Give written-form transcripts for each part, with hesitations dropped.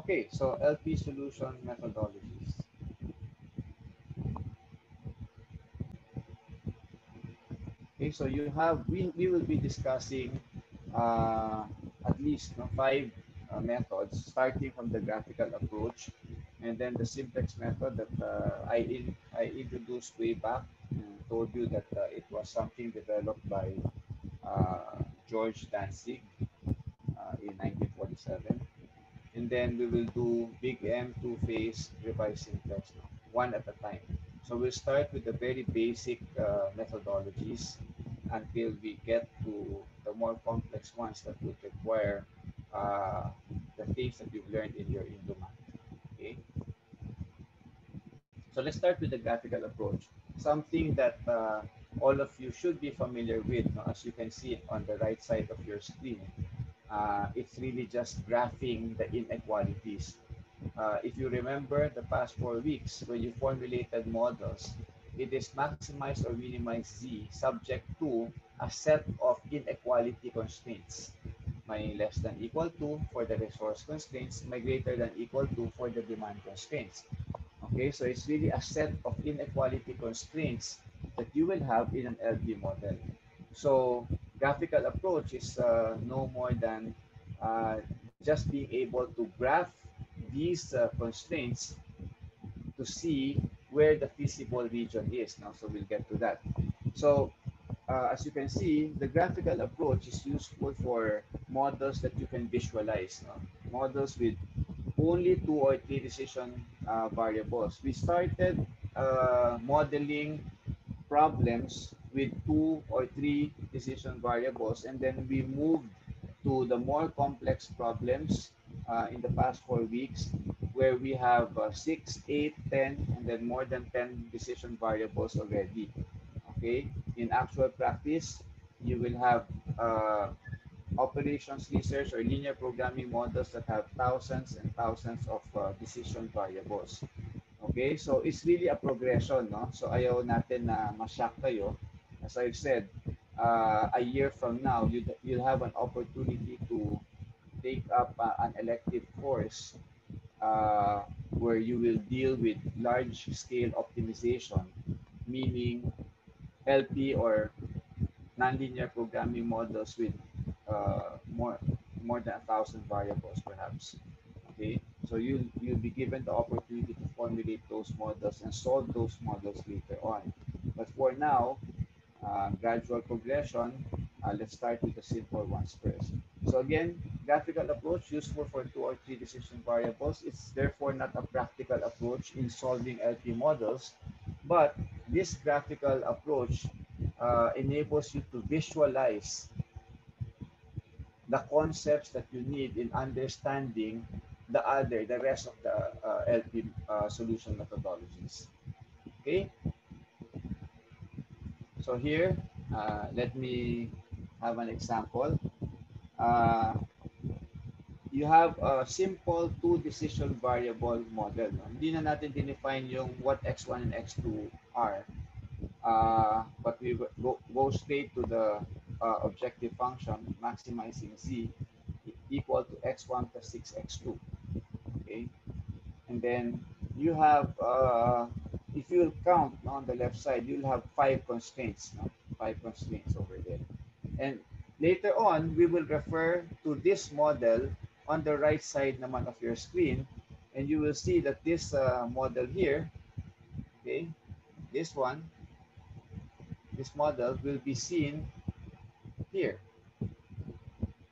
Okay, so LP solution methodologies. Okay, so you have we will be discussing uh, at least no, five methods, starting from the graphical approach, and then the simplex method that I introduced way back and told you that it was something developed by George Danzig in 1947. And then we will do big M two-phase revised simplex, no, one at a time. So we'll start with the very basic methodologies until we get to the more complex ones that would require uh, the things that you've learned in your Indumat. Okay, so let's start with the graphical approach, something that all of you should be familiar with. No? As you can see on the right side of your screen, it's really just graphing the inequalities. If you remember the past 4 weeks, when you formulated models, it is maximize or minimize z subject to a set of inequality constraints. My less than equal to for the resource constraints, my greater than equal to for the demand constraints. Okay, so it's really a set of inequality constraints that you will have in an LP model. So graphical approach is no more than just being able to graph these constraints to see where the feasible region is. Now, so we'll get to that. So as you can see, the graphical approach is useful for models that you can visualize. No? Models with only 2 or 3 decision variables. We started modeling problems with 2 or 3 decision variables, and then we moved to the more complex problems in the past 4 weeks, where we have 6, 8, 10, and then more than 10 decision variables already. Okay, in actual practice, you will have uh, operations research or linear programming models that have thousands and thousands of decision variables. Okay, so it's really a progression, no? So ayaw natin na ma-shock kayo. As I've said, a year from now, you'll have an opportunity to take up an elective course where you will deal with large-scale optimization, meaning LP or nonlinear programming models with more than 1,000 variables, perhaps. Okay, so you'll be given the opportunity to formulate those models and solve those models later on. But for now, gradual progression. Let's start with the simple ones first. So again, graphical approach useful for 2 or 3 decision variables. It's therefore not a practical approach in solving LP models, but this graphical approach enables you to visualize the concepts that you need in understanding the rest of the LP solution methodologies. Okay, so here, let me have an example. Uh, you have a simple two decision variable model. No? Hindi na natin define yung what x1 and x2 are. But we go straight to the objective function, maximizing z equal to x1 plus 6x2. Okay, and then you have, if you count on the left side, you'll have 5 constraints, no? 5 constraints over there. And later on, we will refer to this model on the right side naman of your screen, and you will see that this model here, okay, this one, this model will be seen here,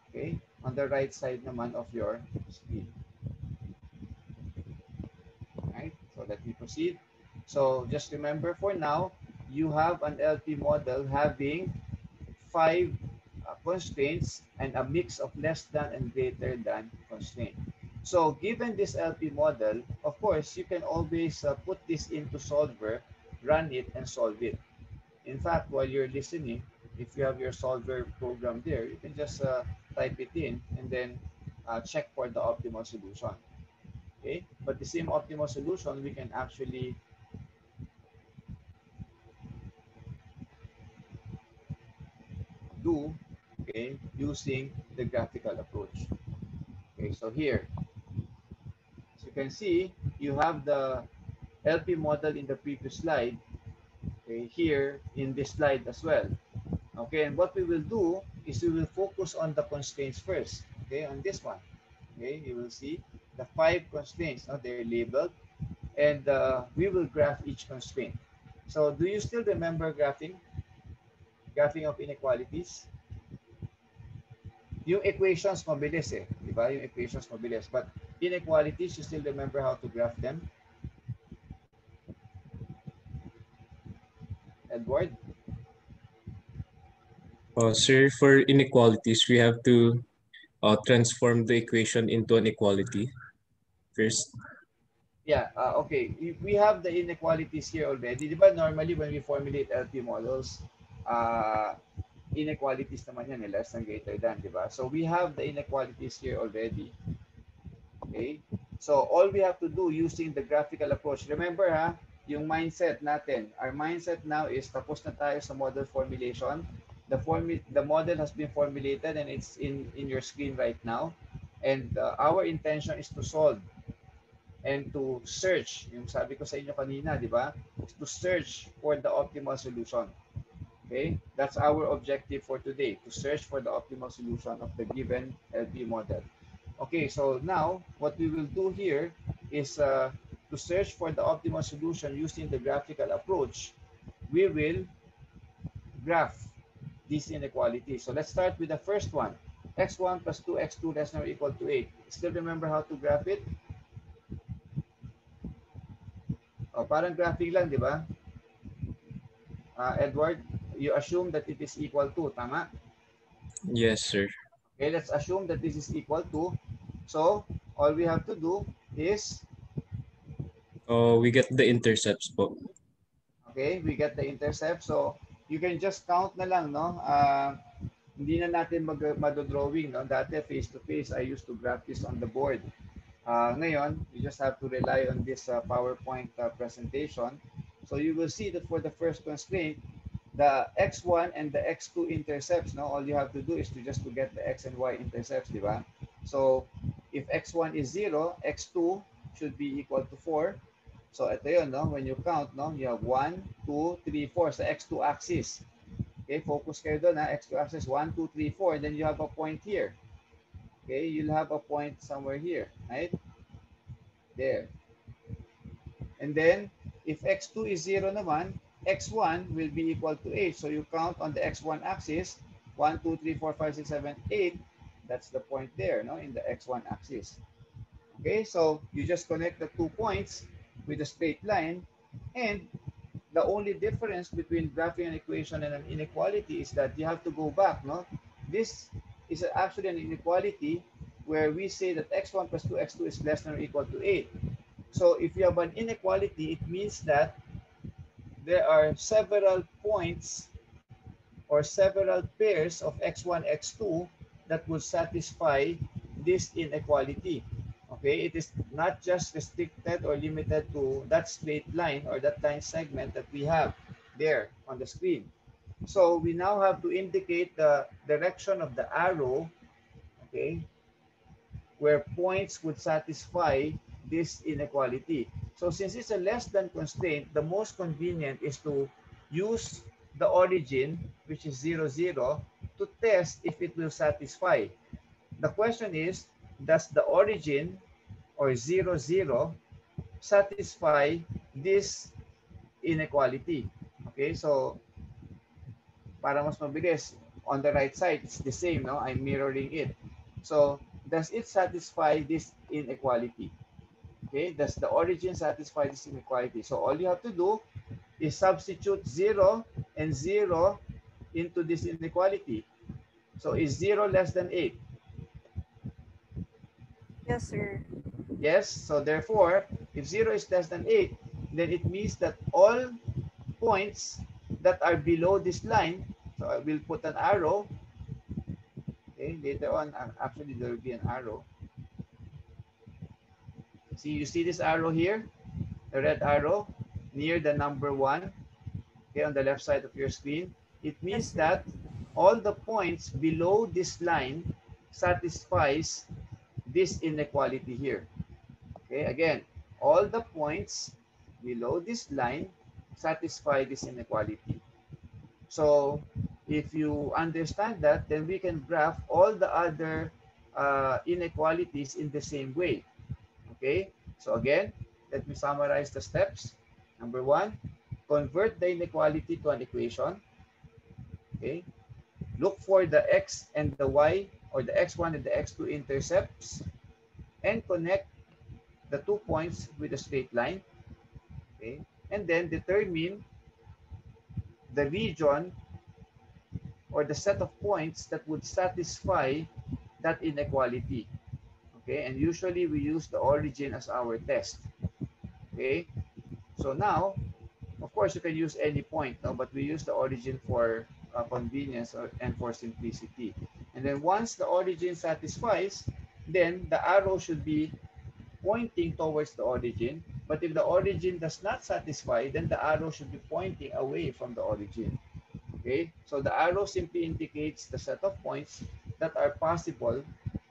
okay, on the right side naman of your screen. Right? So let me proceed. So just remember for now, you have an LP model having 5 constraints and a mix of less than and greater than constraint. So given this LP model, of course, you can always put this into solver, run it, and solve it. In fact, while you're listening, if you have your solver program there, you can just type it in and then check for the optimal solution. Okay, but the same optimal solution we can actually do, okay, using the graphical approach. Okay, so here, can see you have the LP model in the previous slide, okay, here in this slide as well. Okay, and what we will do is we will focus on the constraints first. Okay, on this one. Okay, you will see the 5 constraints. They're labeled, and we will graph each constraint. So, do you still remember graphing of inequalities? Yung equations mabilis eh, di ba? Yung equations mabilis. But inequalities, you still remember how to graph them? Edward? Sir, for inequalities, we have to transform the equation into an equality first. Yeah, okay. We have the inequalities here already. Di ba normally when we formulate LP models, inequalities naman yan, less than greater than, di ba? So we have the inequalities here already. Okay? So all we have to do using the graphical approach, remember ha, yung mindset natin, our mindset now is tapos na tayo sa model formulation. The model has been formulated and it's in your screen right now. And our intention is to solve and to search, yung sabi ko sa inyo kanina, di ba? To search for the optimal solution. Okay? That's our objective for today, to search for the optimal solution of the given LP model. Okay, so now what we will do here is to search for the optimal solution using the graphical approach. We will graph these inequalities. So let's start with the first one. X1 plus 2x2 less than or equal to 8. Still remember how to graph it? Parang graphing lang, di ba? Edward, you assume that it is equal to, tama? Yes, sir. Okay, let's assume that this is equal to. So, all we have to do is... we get the intercepts po. Okay, we get the intercept. So, you can just count na lang, no? Hindi na natin mag-drawing, no? Dati, face-to-face, I used to graph this on the board. Ngayon, you just have to rely on this PowerPoint presentation. So you will see that for the first constraint, the x1 and the x2 intercepts, no? All you have to do is to get the x and y intercepts, di ba? So if x1 is 0, x2 should be equal to 4. So ito yun, no? When you count, no? You have 1, 2, 3, 4 sa x2 axis. Okay, focus kayo doon, ha? X2 axis, 1, 2, 3, 4. Then you have a point here. Okay, you'll have a point somewhere here, right? There. And then, if x2 is 0 naman, x1 will be equal to 8. So you count on the x1 axis, 1, 2, 3, 4, 5, 6, 7, 8. That's the point there, no, in the x1 axis. Okay, so you just connect the 2 points with a straight line. And the only difference between graphing an equation and an inequality is that you have to go back, no? This is actually an inequality where we say that x1 plus 2x2 is less than or equal to 8. So if you have an inequality, it means that there are several points or several pairs of x1, x2 that will satisfy this inequality. Okay, it is not just restricted or limited to that straight line or that line segment that we have there on the screen. So we now have to indicate the direction of the arrow, okay, where points would satisfy this inequality. So since it's a less than constraint, the most convenient is to use the origin, which is 0, 0, to test if it will satisfy. The question is, does the origin or 0, 0 satisfy this inequality? Okay, so para mas mabilis, on the right side, it's the same, no? I'm mirroring it. So, does it satisfy this inequality? Okay, does the origin satisfy this inequality? So, all you have to do is substitute 0 and 0 into this inequality. So, is 0 less than 8? Yes, sir. Yes, so therefore, if 0 is less than 8, then it means that all points that are below this line, so I will put an arrow. Okay, later on, actually there will be an arrow. See, you see this arrow here, the red arrow near the number 1, okay, on the left side of your screen. It means that all the points below this line satisfies this inequality here. Okay, again, all the points below this line satisfy this inequality. So if you understand that, then we can graph all the other inequalities in the same way. Okay, so again, let me summarize the steps. Number one, convert the inequality to an equation. Okay, look for the x and the y, or the x1 and the x2 intercepts, and connect the 2 points with a straight line. Okay, and then determine the region or the set of points that would satisfy that inequality. Okay, and usually we use the origin as our test. Okay, so now, of course, you can use any point, no? But we use the origin for convenience and for simplicity. And then once the origin satisfies, then the arrow should be pointing towards the origin. But if the origin does not satisfy, then the arrow should be pointing away from the origin. Okay, so the arrow simply indicates the set of points that are possible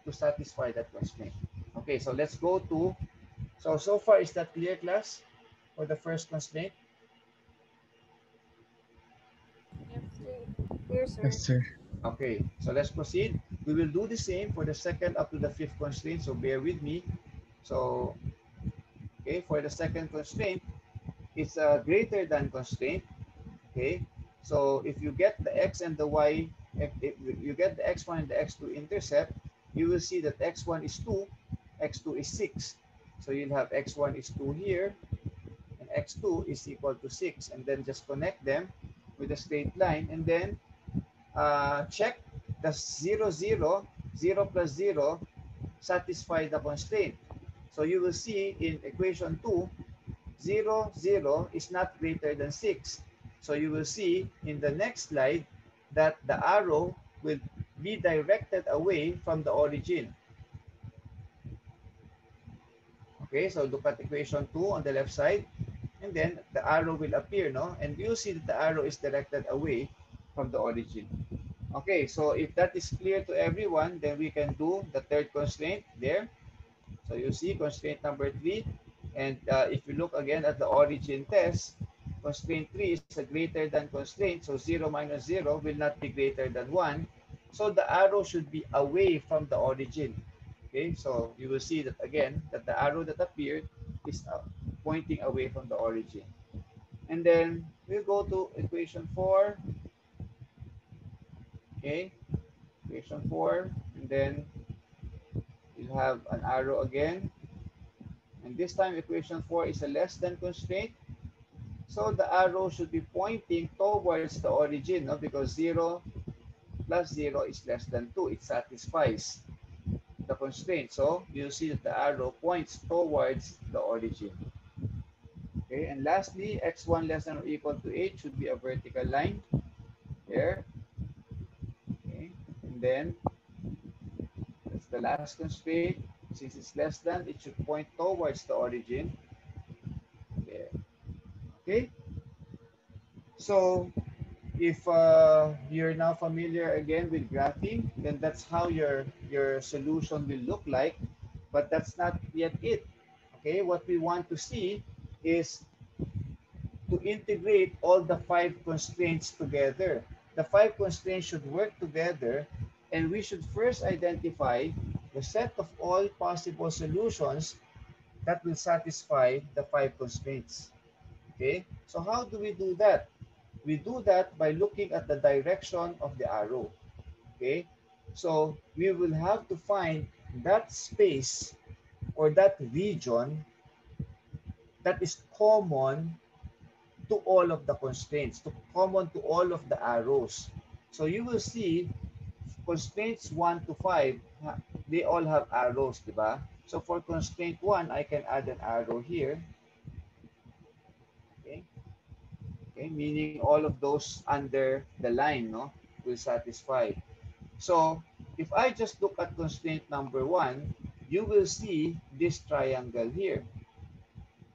to satisfy that constraint. Okay, so let's go to, so far is that clear, class, for the first constraint? Yes, sir. Yes, sir. Yes, sir. Okay, so let's proceed. We will do the same for the second up to the fifth constraint, so bear with me. So, okay, for the second constraint, it's a greater than constraint. Okay, so if you get the x and the y, if you get the x1 and the x2 intercept, you will see that x1 is 2, x2 is 6. So you'll have x1 is 2 here, and x2 is equal to 6. And then just connect them with a straight line, and then check the 0, 0, 0 plus 0 satisfy the constraint. So you will see in equation 2, 0, 0 is not greater than 6. So you will see in the next slide that the arrow will be directed away from the origin. Okay, so look at equation 2 on the left side, and then the arrow will appear, no? And you'll see that the arrow is directed away from the origin. Okay, so if that is clear to everyone, then we can do the third constraint there. So you see constraint number 3. And if you look again at the origin test, constraint 3 is a greater than constraint. So 0 minus 0 will not be greater than 1. So the arrow should be away from the origin. Okay, so you will see that again, that the arrow that appeared is pointing away from the origin. And then we'll go to equation 4. Okay, equation 4. And then you'll have an arrow again. And this time equation 4 is a less than constraint. So the arrow should be pointing towards the origin, no? Because 0 plus 0 is less than 2. It satisfies the constraint. So you see that the arrow points towards the origin. Okay, and lastly, x1 less than or equal to 8 should be a vertical line there. Okay, and then that's the last constraint. Since it's less than, it should point towards the origin. There. Okay, so if you're now familiar again with graphing, then that's how your solution will look like. But that's not yet it. Okay, what we want to see is to integrate all the 5 constraints together. The 5 constraints should work together, and we should first identify the set of all possible solutions that will satisfy the 5 constraints. Okay, so how do we do that? We do that by looking at the direction of the arrow. Okay, so we will have to find that space or that region that is common to all of the constraints, common to all of the arrows. So you will see constraints 1 to 5, they all have arrows, di ba? So for constraint 1, I can add an arrow here. Okay, okay, meaning all of those under the line, no, will satisfy. So if I just look at constraint number 1, you will see this triangle here.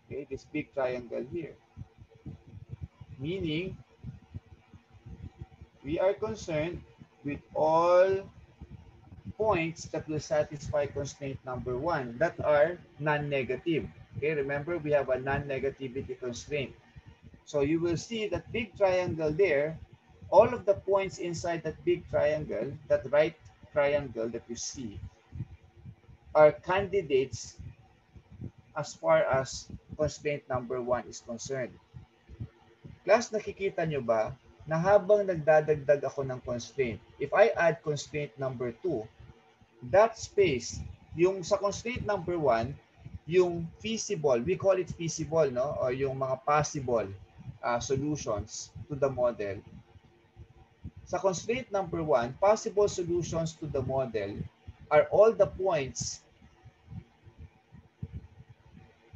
Okay, this big triangle here. Meaning we are concerned with all points that will satisfy constraint number 1 that are non-negative. Okay, remember we have a non-negativity constraint. So you will see that big triangle there, all of the points inside that big triangle, that right triangle that you see, are candidates as far as constraint number 1 is concerned. Class, nakikita nyo ba na habang nagdadagdag ako ng constraint, if I add constraint number 2, that space, yung sa constraint number 1, yung feasible, we call it feasible, no? Or yung mga possible solutions to the model. Sa constraint number 1, possible solutions to the model are all the points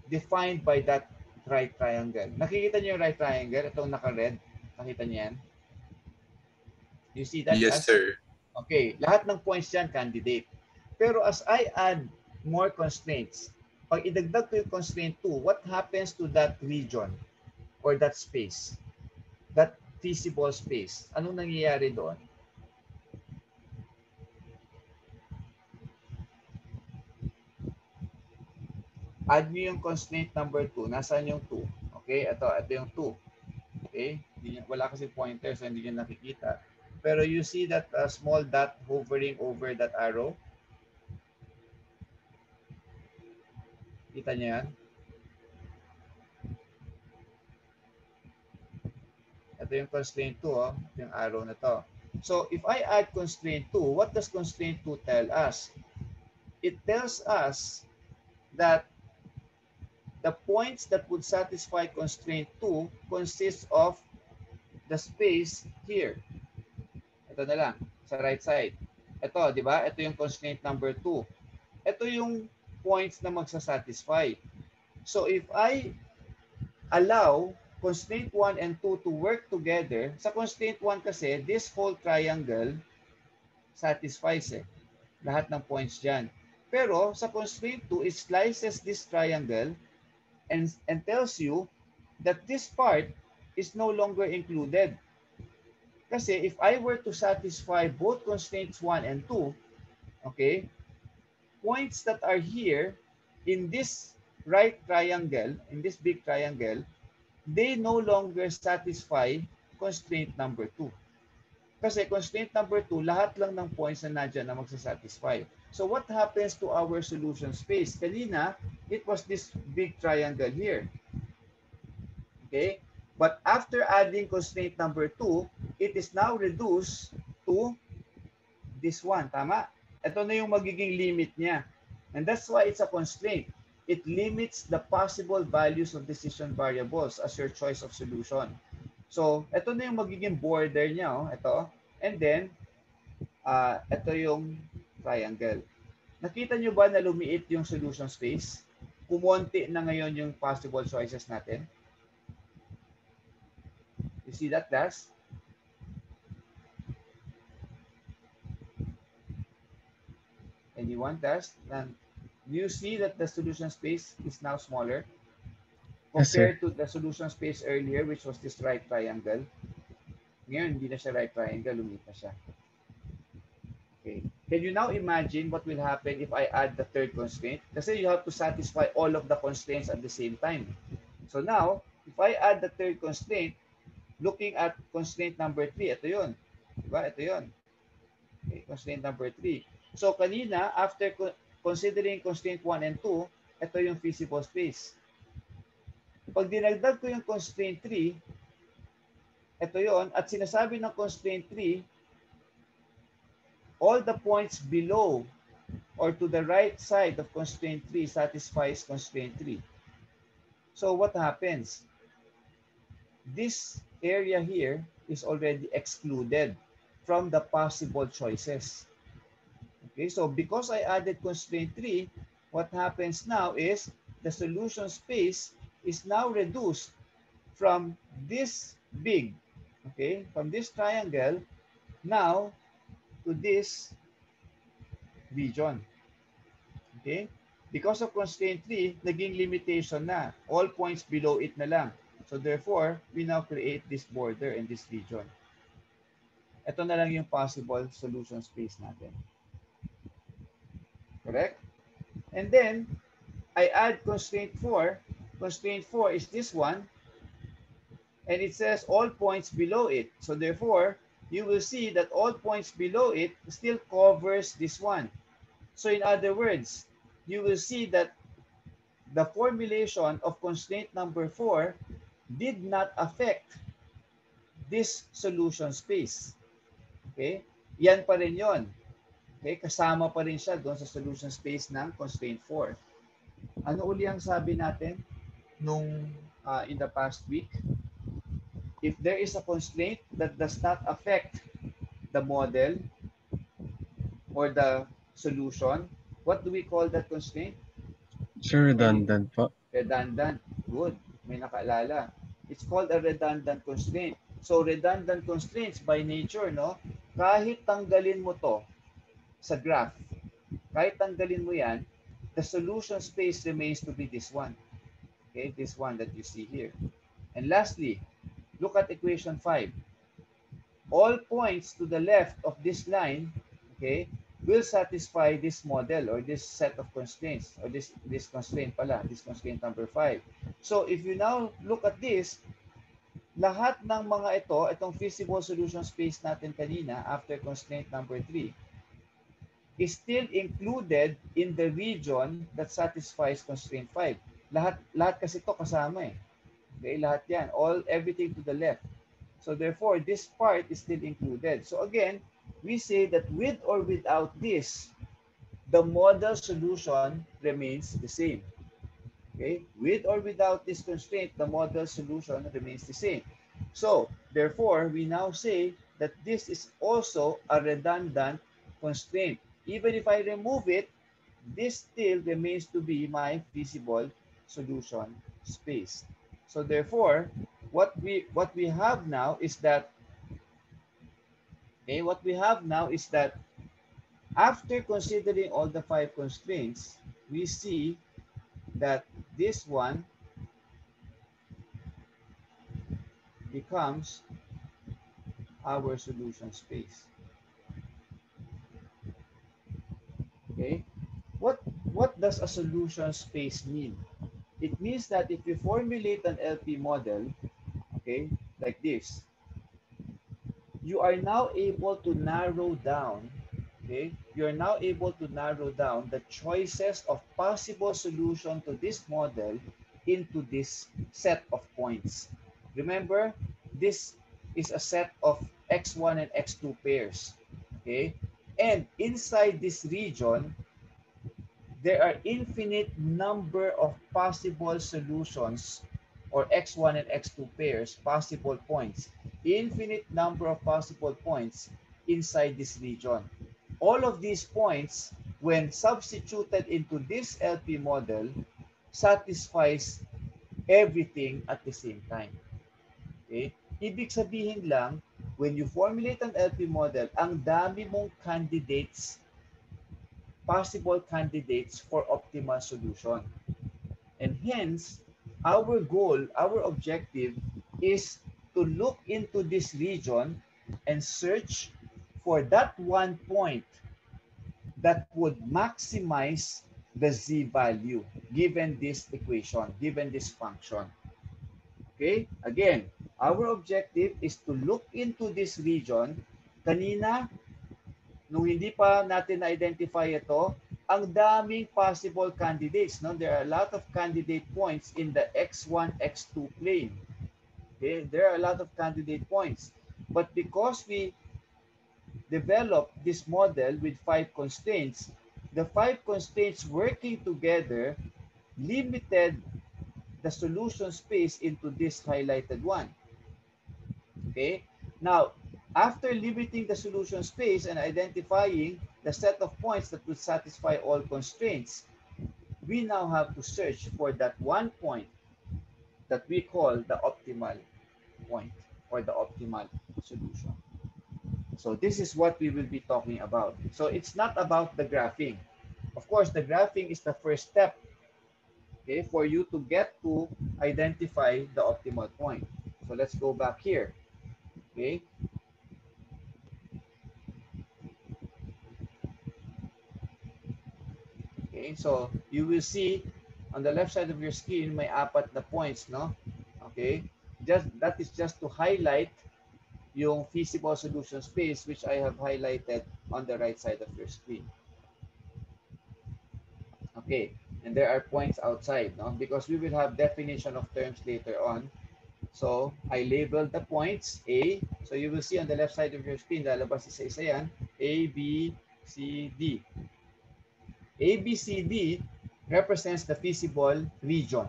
defined by that right triangle. Nakikita niyo yung right triangle? Itong naka-red. Nakita niyo yan? You see that? Yes, sir. Okay. Lahat ng points dyan, candidate. Pero as I add more constraints, pag idagdag ko yung constraint 2, what happens to that region or that space? That feasible space? Anong nangyayari doon? Add nyo yung constraint number 2. Nasaan yung 2? Okay, ito yung 2. Okay, wala kasi pointer so hindi nyo nakikita. Pero you see that small dot hovering over that arrow? Kita nyo yan? Ito yung constraint 2, oh. Ito yung arrow na to. So if I add constraint 2, what does constraint 2 tell us? It tells us that the points that would satisfy constraint 2 consists of the space here. Ito na lang, sa right side. Ito, di ba? Ito yung constraint number 2. Ito yung points na magsasatisfy. So if I allow constraint 1 and 2 to work together, sa constraint 1 kasi, this whole triangle satisfies lahat ng points dyan. Pero sa constraint 2, it slices this triangle and tells you that this part is no longer included. Kasi if I were to satisfy both constraints 1 and 2, okay, points that are here in this right triangle, in this big triangle, they no longer satisfy constraint number 2. Kasi constraint number 2, lahat lang ng points na nadyan na magsasatisfy. So what happens to our solution space? Kanina, it was this big triangle here. Okay? But after adding constraint number 2, it is now reduced to this one. Tama? Ito na yung magiging limit niya. And that's why it's a constraint. It limits the possible values of decision variables as your choice of solution. So, ito na yung magiging border niya. Oh. Ito. And then, ito yung triangle. Nakita nyo ba na lumiit yung solution space? Kumonti na ngayon yung possible choices natin. You see that, class? Anyone, class? And you see that the solution space is now smaller compared to the solution space earlier, which was this right triangle. Ngayon, hindi na siya right triangle, lumit na siya. Okay. Can you now imagine what will happen if I add the third constraint? Kasi you have to satisfy all of the constraints at the same time. So now, if I add the third constraint, looking at constraint number 3, ito yun. Diba? Ito yun. Okay, constraint number 3. So kanina, after considering constraint 1 and 2, ito yung feasible space. Pag dinagdag ko yung constraint 3, ito yun, at sinasabi ng constraint 3, all the points below or to the right side of constraint 3 satisfies constraint 3. So what happens? This area here is already excluded from the possible choices. Okay, so because I added constraint 3, what happens now is the solution space is now reduced from this big, okay, from this triangle, now to this region. Okay? Because of constraint 3, naging limitation na. All points below it na lang. So therefore, we now create this border in this region. Ito na lang yung possible solution space natin. correct? And then I add constraint 4. Constraint 4 is this one, and it says all points below it. So therefore, you will see that all points below it still covers this one. So in other words, you will see that the formulation of constraint number 4 did not affect this solution space. Okay? Yan pa rin yon. Okay? Kasama pa rin siya doon sa solution space ng constraint 4. Ano uli ang sabi natin nung in the past week? If there is a constraint that does not affect the model or the solution, what do we call that constraint? Sir, redundant po. Redundant. Good. May nakaalala. It's called a redundant constraint. So redundant constraints by nature, no? Kahit tanggalin mo to sa graph, kahit tanggalin mo yan, the solution space remains to be this one. Okay, this one that you see here. And lastly, look at equation 5. All points to the left of this line, okay, will satisfy this model or this set of constraints or this constraint pala, this constraint number 5. So if you now look at this, lahat ng mga ito, itong feasible solution space natin kanina after constraint number 3, is still included in the region that satisfies constraint 5. Lahat kasi ito kasama eh. Okay, lahat yan. Everything to the left. So therefore, this part is still included. So again, we say that with or without this, the model solution remains the same. Okay, with or without this constraint, the model solution remains the same. So therefore, we now say that this is also a redundant constraint. Even if I remove it, this still remains to be my feasible solution space. So therefore, what we have now is that after considering all the 5 constraints, we see that this one becomes our solution space. Okay, what does a solution space mean? It means that if you formulate an LP model, okay, like this, you are now able to narrow down, okay, you are now able to narrow down the choices of possible solution to this model into this set of points. Remember, this is a set of X1 and X2 pairs, okay? And inside this region, there are infinite number of possible solutions or X1 and X2 pairs, possible points, infinite number of possible points inside this region. All of these points, when substituted into this LP model, satisfies everything at the same time. Okay? Ibig sabihin lang, when you formulate an LP model, ang dami mong candidates, possible candidates for optimal solution. And hence, our goal, our objective is to look into this region and search for that one point that would maximize the z value given this equation, given this function. Okay? Again, our objective is to look into this region. Kanina, nung hindi pa natin na-identify ito, ang daming possible candidates. No? There are a lot of candidate points in the X1, X2 plane. Okay? There are a lot of candidate points. But because we developed this model with 5 constraints, the 5 constraints working together limited the solution space into this highlighted one. Okay? Now, after limiting the solution space and identifying the set of points that would satisfy all constraints, we now have to search for that one point that we call the optimal point or the optimal solution. So this is what we will be talking about. So it's not about the graphing. Of course, the graphing is the first step, okay, for you to get to identify the optimal point. So let's go back here. Okay. Okay, so you will see on the left side of your screen may apat na points, no? Okay, that is just to highlight yung feasible solution space which I have highlighted on the right side of your screen. Okay, and there are points outside, no? Because we will have definition of terms later on. So I labeled the points A. So you will see on the left side of your screen, lalabas isa-isa yan, A, B, C, D. A, B, C, D represents the feasible region,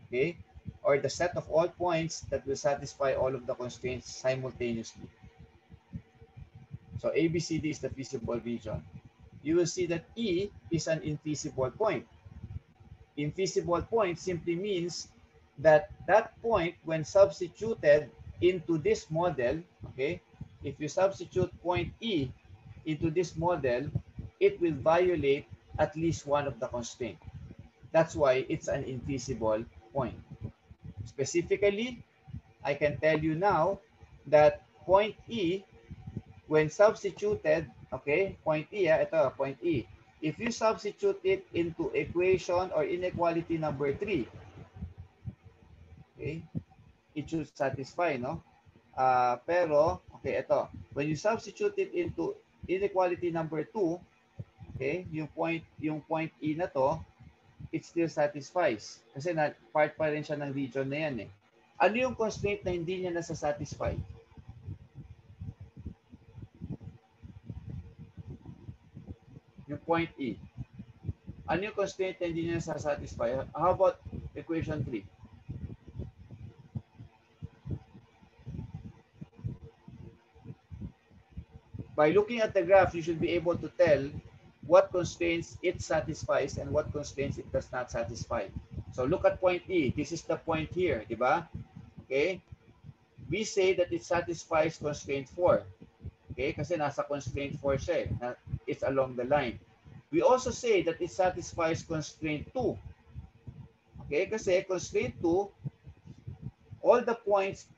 okay? Or the set of all points that will satisfy all of the constraints simultaneously. So A, B, C, D is the feasible region. You will see that E is an infeasible point. Infeasible point simply means that that point, when substituted into this model, okay, if you substitute point E into this model, it will violate at least one of the constraints. That's why it's an infeasible point. Specifically, I can tell you now that point E, when substituted, okay, point E, ito, point E, if you substitute it into equation or inequality number 3, okay, it should satisfy, no? Pero, okay, ito, when you substitute it into inequality number 2, okay, yung point E na to, it still satisfies. Kasi part pa rin siya ng region na yan eh. Ano yung constraint na hindi niya nasa-satisfy? Yung point E. Ano yung constraint na hindi niya nasa-satisfy? How about equation 3? By looking at the graph, you should be able to tell what constraints it satisfies and what constraints it does not satisfy. So look at point E. This is the point here, di ba? Okay? We say that it satisfies constraint 4. Okay? Kasi nasa constraint 4 siya eh. It's along the line. We also say that it satisfies constraint 2. Okay? Kasi constraint 2, all the points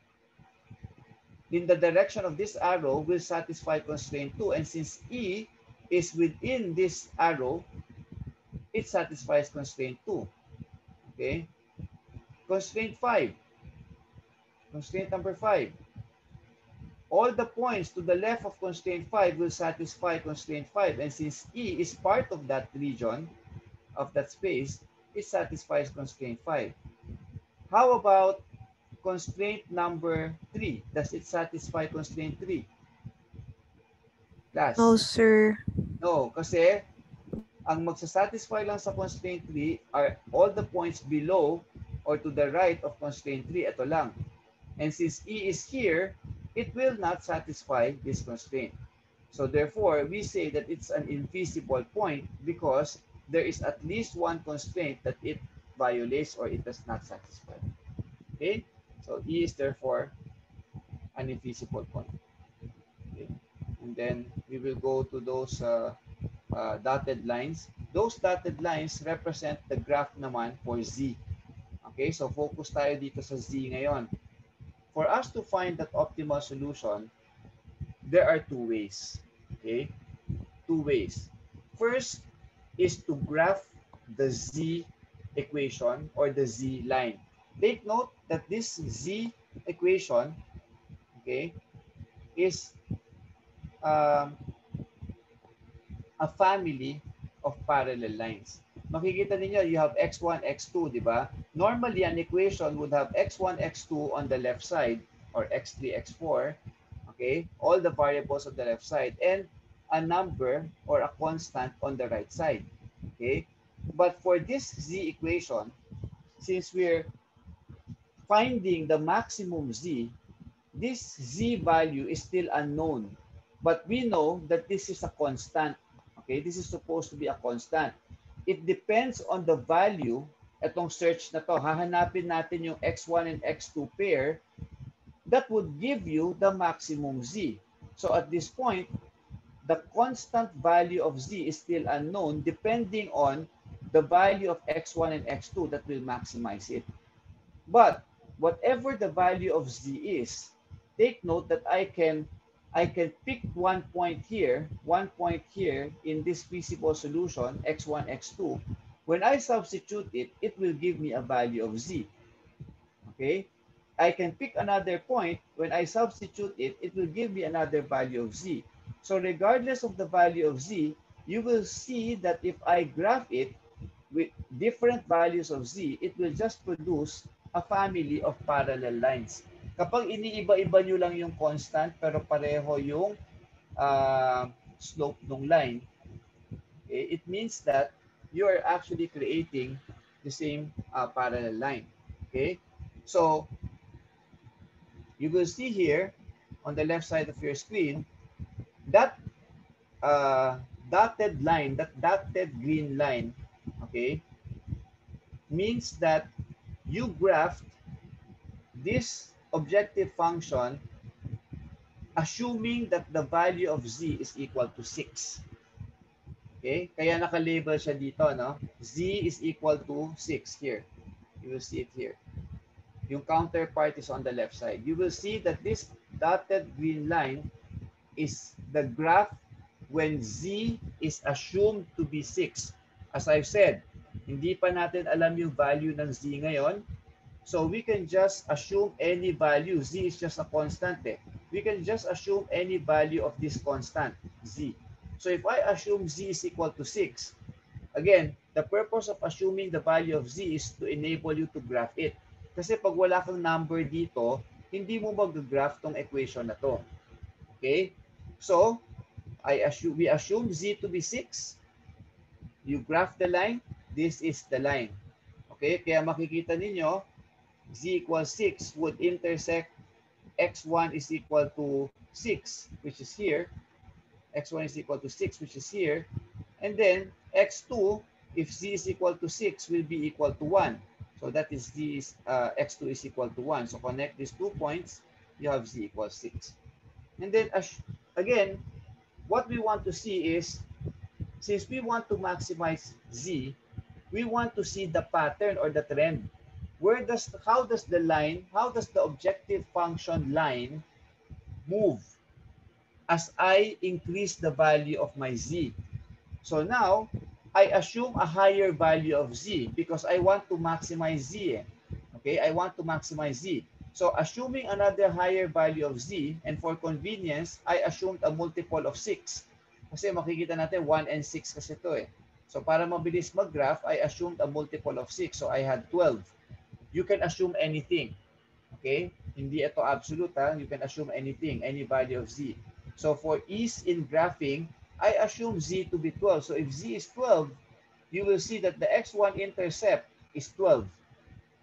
in the direction of this arrow will satisfy constraint 2. And since E is within this arrow, it satisfies constraint 2. Okay? Constraint 5. Constraint number 5. All the points to the left of constraint 5 will satisfy constraint 5. And since E is part of that region, of that space, it satisfies constraint 5. How about constraint number 3? Does it satisfy constraint 3? Class? No, sir. No, kasi ang magsasatisfy lang sa constraint 3 are all the points below or to the right of constraint 3. Ito lang. And since E is here, it will not satisfy this constraint. So therefore, we say that it's an infeasible point because there is at least one constraint that it violates or it does not satisfy. Okay? So E is therefore an infeasible point. Okay? And then we will go to those dotted lines. Those dotted lines represent the graph naman for Z. Okay? So focus tayo dito sa Z ngayon. For us to find that optimal solution, there are two ways. Okay? Two ways. First is to graph the Z equation or the Z line. Take note that this Z equation, okay, is a family of parallel lines. Makikita niyo, you have x1, x2, di ba? Normally, an equation would have x1, x2 on the left side, or x3, x4, okay? All the variables on the left side, and a number or a constant on the right side, okay? But for this Z equation, since we're finding the maximum Z, this Z value is still unknown. But we know that this is a constant, okay? This is supposed to be a constant. It depends on the value. Itong search na to, hahanapin natin yung x1 and x2 pair that would give you the maximum Z. So at this point, the constant value of Z is still unknown depending on the value of x1 and x2 that will maximize it. But whatever the value of Z is, take note that I can I can pick one point here in this feasible solution, x1, x2. When I substitute it, it will give me a value of z. Okay? I can pick another point. When I substitute it, it will give me another value of z. So regardless of the value of z, you will see that if I graph it with different values of z, it will just produce a family of parallel lines. Kapag iniiba-iba nyo lang yung constant pero pareho yung slope ng line, it means that you are actually creating the same parallel line. Okay? So you will see here on the left side of your screen that dotted line, that dotted green line, okay, means that you graphed this objective function assuming that the value of z is equal to 6. Okay? Kaya naka-label siya dito, no? Z is equal to 6 here. You will see it here. Yung counterpart is on the left side. You will see that this dotted green line is the graph when z is assumed to be 6. As I've said, hindi pa natin alam yung value ng z ngayon. So we can just assume any value. Z is just a constant. We can just assume any value of this constant, z. So if I assume z is equal to 6, again, the purpose of assuming the value of z is to enable you to graph it. Kasi pag wala kang number dito, hindi mo mag-graph tong equation na to. Okay? So, we assume z to be 6. You graph the line. This is the line. Okay? Kaya makikita ninyo, z equals 6 would intersect x1 is equal to 6, which is here. X1 is equal to 6, which is here. And then x2, if z is equal to 6, will be equal to 1. So that is x2 is equal to 1. So connect these 2 points, you have z equals 6. And then again, what we want to see is, since we want to maximize z, we want to see the pattern or the trend. How does the objective function line move as I increase the value of my z? So now, I assume a higher value of z because I want to maximize z. Okay, I want to maximize z. So assuming another higher value of z, and for convenience, I assumed a multiple of 6. Kasi makikita natin 1 and 6 kasi ito eh. So para mabilis mag-graph, I assumed a multiple of 6. So I had 12. You can assume anything. Okay? Hindi ito absolute ha. You can assume anything, any value of z. So for ease in graphing, I assume z to be 12. So if z is 12, you will see that the x1 intercept is 12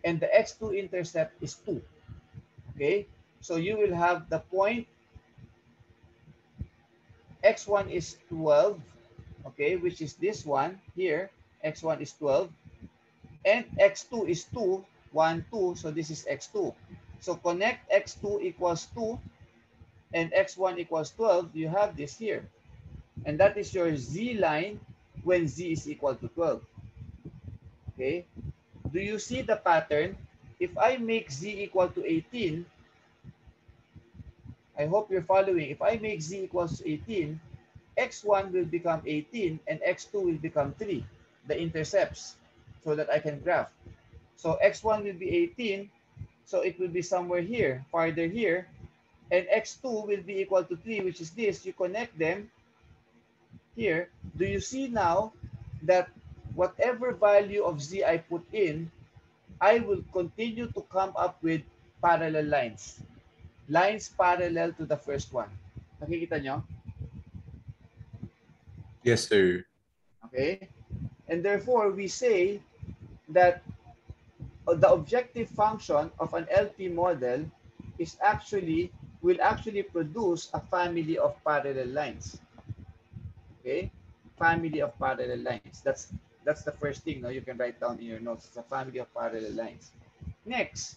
and the x2 intercept is 2. Okay? So you will have the point x1 is 12, okay, which is this one here. X1 is 12 and x2 is 2, 1, 2. So this is x2. So connect x2 equals 2 and x1 equals 12. You have this here. And that is your z line when z is equal to 12. Okay? Do you see the pattern? If I make z equal to 18, I hope you're following. If I make z equals to 18, x1 will become 18 and x2 will become 3, the intercepts, so that I can graph. So x1 will be 18, so it will be somewhere here, farther here, and x2 will be equal to 3, which is this. You connect them here. Do you see now that whatever value of z I put in, I will continue to come up with parallel lines. Lines parallel to the first one. Nakikita nyo? Yes, sir. Okay? And therefore, we say that the objective function of an LP model will actually produce a family of parallel lines. Okay? Family of parallel lines. That's the first thing, no? You can write down in your notes. It's a family of parallel lines. Next,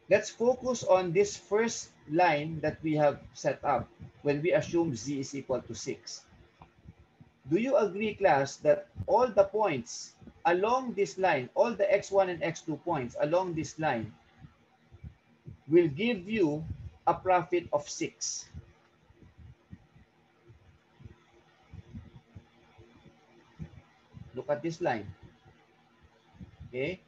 let's focus on this first line that we have set up when we assume z is equal to 6. Do you agree, class, that all the points along this line, all the x1 and x2 points along this line will give you a profit of 6. Look at this line. Okay?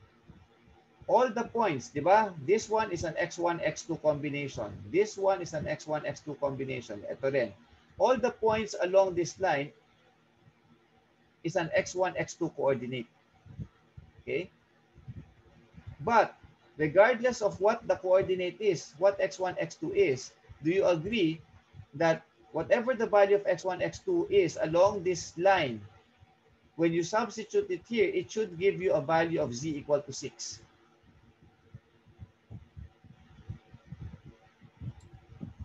All the points, di ba? This one is an x1, x2 combination. This one is an x1, x2 combination. Ito rin. All the points along this line is an x1, x2 coordinate. Okay? But regardless of what the coordinate is, what x1, x2 is, do you agree that whatever the value of x1, x2 is along this line, when you substitute it here, it should give you a value of z equal to 6.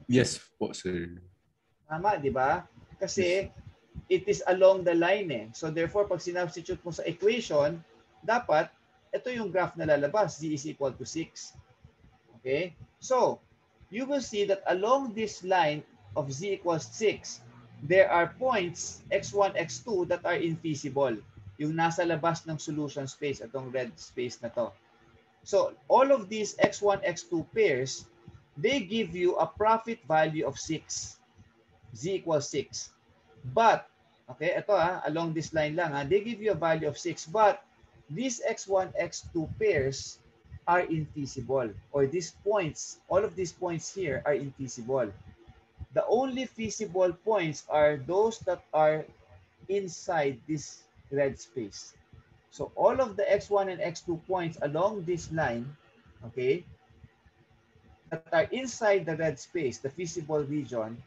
Yes po, sir. Tama, di ba? Kasi it is along the line eh. So therefore, pag sinubstitute mo sa equation, dapat ito yung graph na lalabas, z is equal to 6. Okay? So, you will see that along this line of z equals 6, there are points x1, x2 that are infeasible. Yung nasa labas ng solution space, itong red space na to. So, all of these x1, x2 pairs, they give you a profit value of 6. Z equals 6. But, okay, ito along this line lang they give you a value of 6. But, these x1, x2 pairs are infeasible. Or these points, all of these points here are infeasible. The only feasible points are those that are inside this red space. So, all of the x1 and x2 points along this line, okay, that are inside the red space, the feasible region,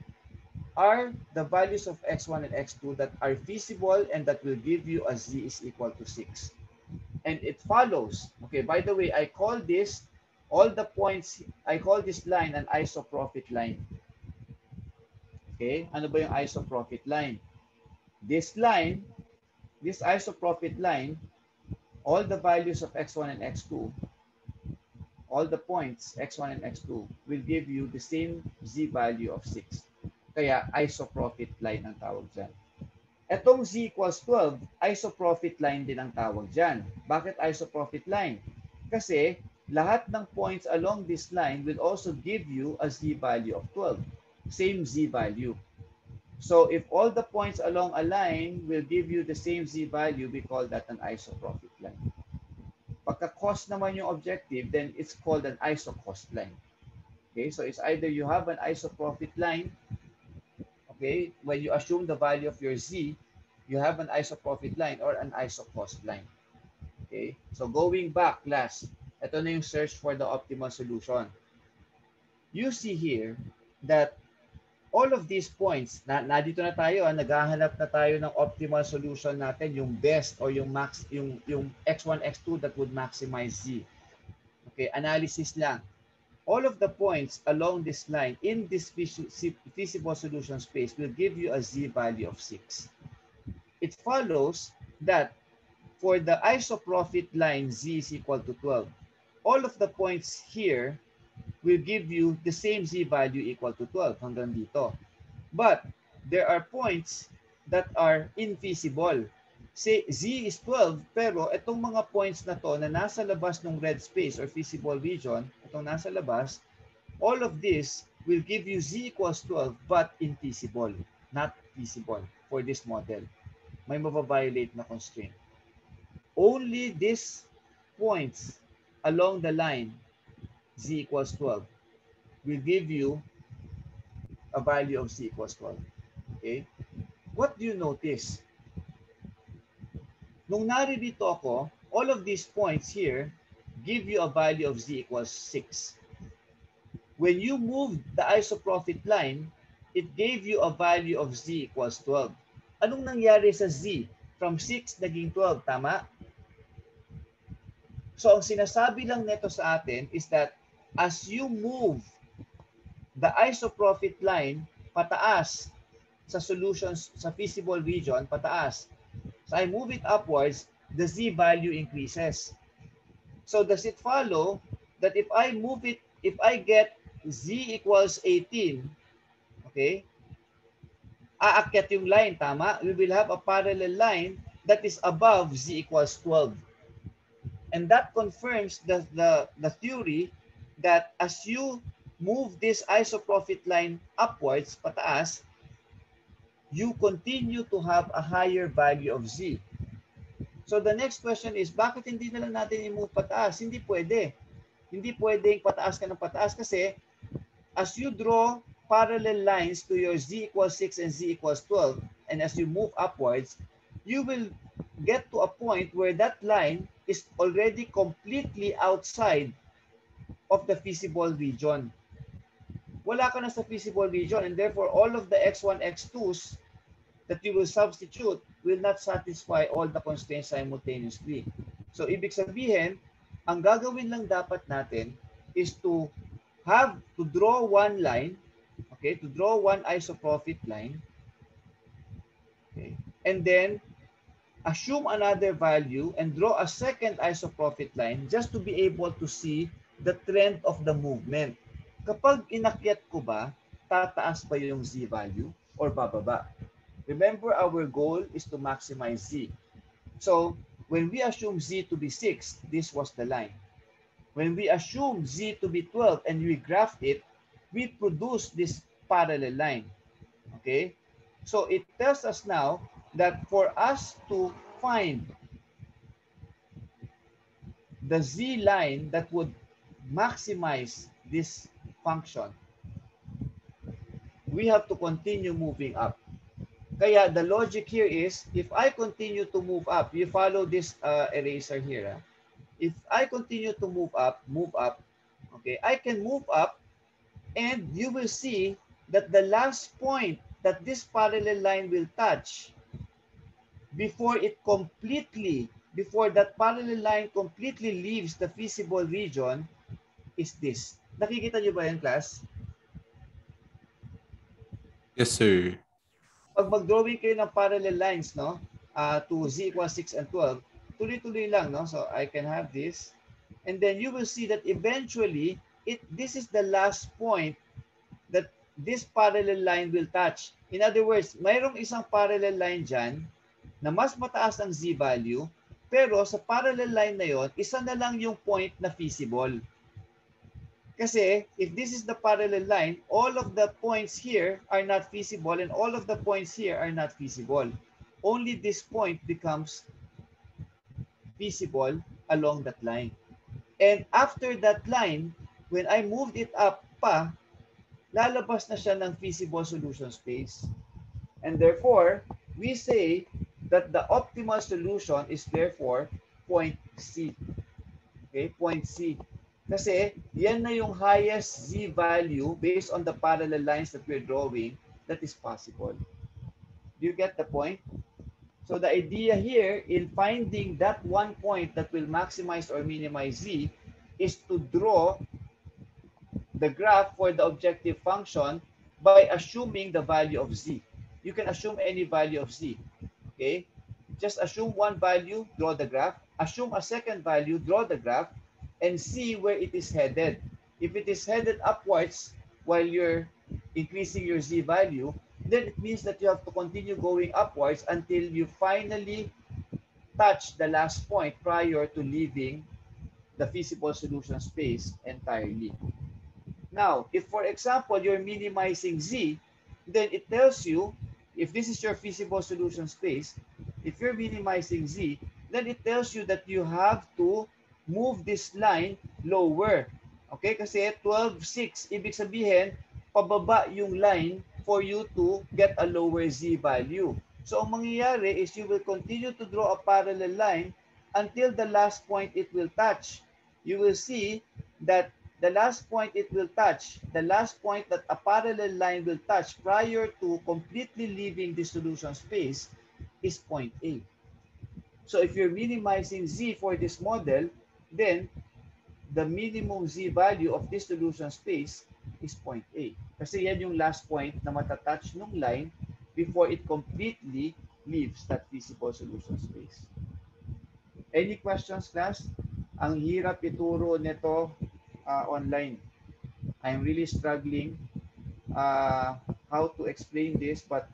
are the values of x1 and x2 that are feasible and that will give you a z is equal to 6. And it follows, okay, by the way, I call this, all the points, I call this line an isoprofit line. Okay, ano ba yung isoprofit line? This line, this isoprofit line, all the values of x1 and x2, all the points x1 and x2 will give you the same z value of 6. Kaya isoprofit line ang tawag dyan. Etong z equals 12, isoprofit line din ang tawag dyan. Bakit isoprofit line? Kasi lahat ng points along this line will also give you a z value of 12. Same z value. So if all the points along a line will give you the same z value, we call that an isoprofit line. Pagka cost naman yung objective, then it's called an isocost line. Okay, so it's either you have an isoprofit line, okay, when you assume the value of your z, you have an isoprofit line or an isocost line. Okay, so going back, class, ito na yung search for the optimal solution. You see here that all of these points, dito na tayo, naghahanap na tayo ng optimal solution natin, yung best or yung max, yung x1, x2 that would maximize z. Okay, analysis lang. All of the points along this line in this feasible solution space will give you a z value of 6. It follows that for the isoprofit line, z is equal to 12. All of the points here will give you the same z value equal to 12 hanggang dito. But there are points that are infeasible. Say z is 12, pero itong mga points na to na nasa labas ng red space or feasible region, itong nasa labas, all of this will give you z equals 12 but infeasible, not feasible for this model. May mababiolate na constraint. Only these points along the line z equals 12 will give you a value of z equals 12. Okay? What do you notice? Nung naririto ako, all of these points here give you a value of z equals 6. When you moved the isoprofit line, it gave you a value of z equals 12. Anong nangyari sa z? From 6 naging 12, tama? So ang sinasabi lang nito sa atin is that as you move the isoprofit line pataas sa solutions sa feasible region, pataas. So I move it upwards, the z value increases. So does it follow that if I move it, if I get z equals 18, okay, aakyat yung line, tama? We will have a parallel line that is above z equals 12. And that confirms the theory that as you move this isoprofit line upwards, pataas, you continue to have a higher value of Z. So the next question is, bakit hindi na lang natin i-move pataas? Hindi pwede. Hindi pwedeng pataas ka ng pataas kasi as you draw parallel lines to your Z equals 6 and Z equals 12, and as you move upwards, you will get to a point where that line is already completely outside of the feasible region. Wala ka na sa feasible region, and therefore all of the x1, x2s that you will substitute will not satisfy all the constraints simultaneously. So ibig sabihin, ang gagawin lang dapat natin is to draw one line, okay, to draw one isoprofit line, okay, and then assume another value and draw a second isoprofit line just to be able to see the trend of the movement. Kapag inakyat ko ba, tataas ba yung Z value or bababa? Remember, our goal is to maximize Z. So when we assume Z to be 6, this was the line. When we assume Z to be 12 and we graphed it, we produce this parallel line. Okay? So it tells us now that for us to find the Z line that would maximize this function, we have to continue moving up. Kaya the logic here is, if I continue to move up, you follow this eraser here. If I continue to move up, okay, I can move up and you will see that the last point that this parallel line will touch before that parallel line completely leaves the feasible region is this. Nakikita niyo ba yan, class? Yes, sir. Pag mag-drawing kayo ng parallel lines, no, to Z equals 6 and 12, tuloy-tuloy lang, no? So I can have this, and then you will see that eventually this is the last point that this parallel line will touch. In other words, mayroong isang parallel line dyan na mas mataas ang Z value, pero sa parallel line na yon, isa na lang yung point na feasible. Kasi if this is the parallel line, all of the points here are not feasible and all of the points here are not feasible. Only this point becomes feasible along that line. And after that line, when I moved it up pa, lalabas na siya ng feasible solution space. And therefore, we say that the optimal solution is therefore point C. Okay, point C. Kasi yan na yung highest Z value based on the parallel lines that we're drawing that is possible. Do you get the point? So the idea here in finding that one point that will maximize or minimize Z is to draw the graph for the objective function by assuming the value of Z. You can assume any value of Z. Okay? Just assume one value, draw the graph. Assume a second value, draw the graph, and see where it is headed. If it is headed upwards while you're increasing your Z value, then it means that you have to continue going upwards until you finally touch the last point prior to leaving the feasible solution space entirely. Now, if for example, you're minimizing Z, then it tells you, if this is your feasible solution space, if you're minimizing Z, then it tells you that you have to move this line lower. Okay? Kasi 12.6, ibig sabihin, pababa yung line for you to get a lower Z value. So, ang mangyayari is you will continue to draw a parallel line until the last point it will touch. You will see that the last point it will touch, the last point that a parallel line will touch prior to completely leaving the solution space is point A. So, if you're minimizing Z for this model, then the minimum Z value of this solution space is point A. Kasi yan yung last point na matatouch nung line before it completely leaves that feasible solution space. Any questions, class? Ang hirap ituro nito online. I'm really struggling how to explain this, but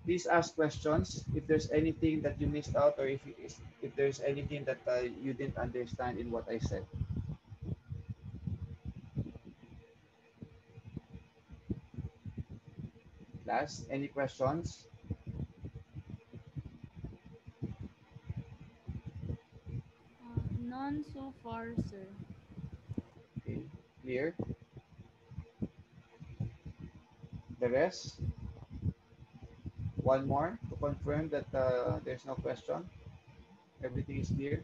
please ask questions if there's anything that you missed out, or if there's anything that you didn't understand in what I said. Last, any questions? None so far, sir. Okay, clear. The rest, one more to confirm that there's no question. Everything is clear.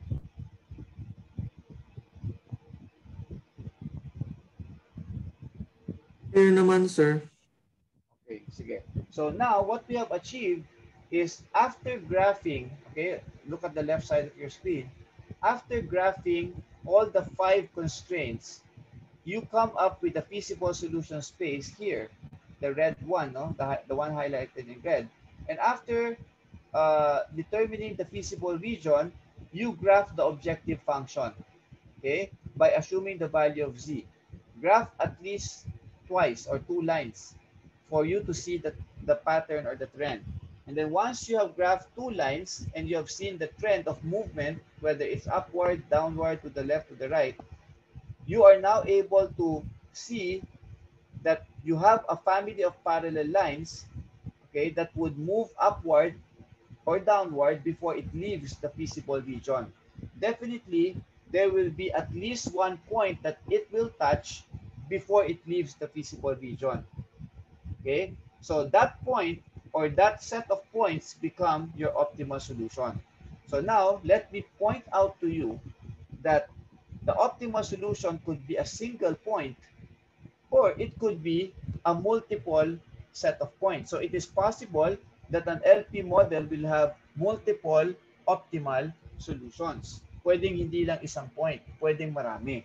Clear naman, sir. Okay, sige. So now what we have achieved is after graphing, okay, look at the left side of your screen. After graphing all the 5 constraints, you come up with a feasible solution space here, the red one, no? The one highlighted in red. And after determining the feasible region, you graph the objective function, okay, by assuming the value of z. Graph at least twice or 2 lines for you to see the pattern or the trend. And then once you have graphed 2 lines and you have seen the trend of movement, whether it's upward, downward, to the left, to the right, you are now able to see that you have a family of parallel lines, okay, that would move upward or downward before it leaves the feasible region. Definitely, there will be at least one point that it will touch before it leaves the feasible region. Okay, so that point or that set of points become your optimal solution. So now let me point out to you that the optimal solution could be a single point or it could be a multiple set of points. So it is possible that an LP model will have multiple optimal solutions. Pwedeng hindi lang isang point, pwedeng marami.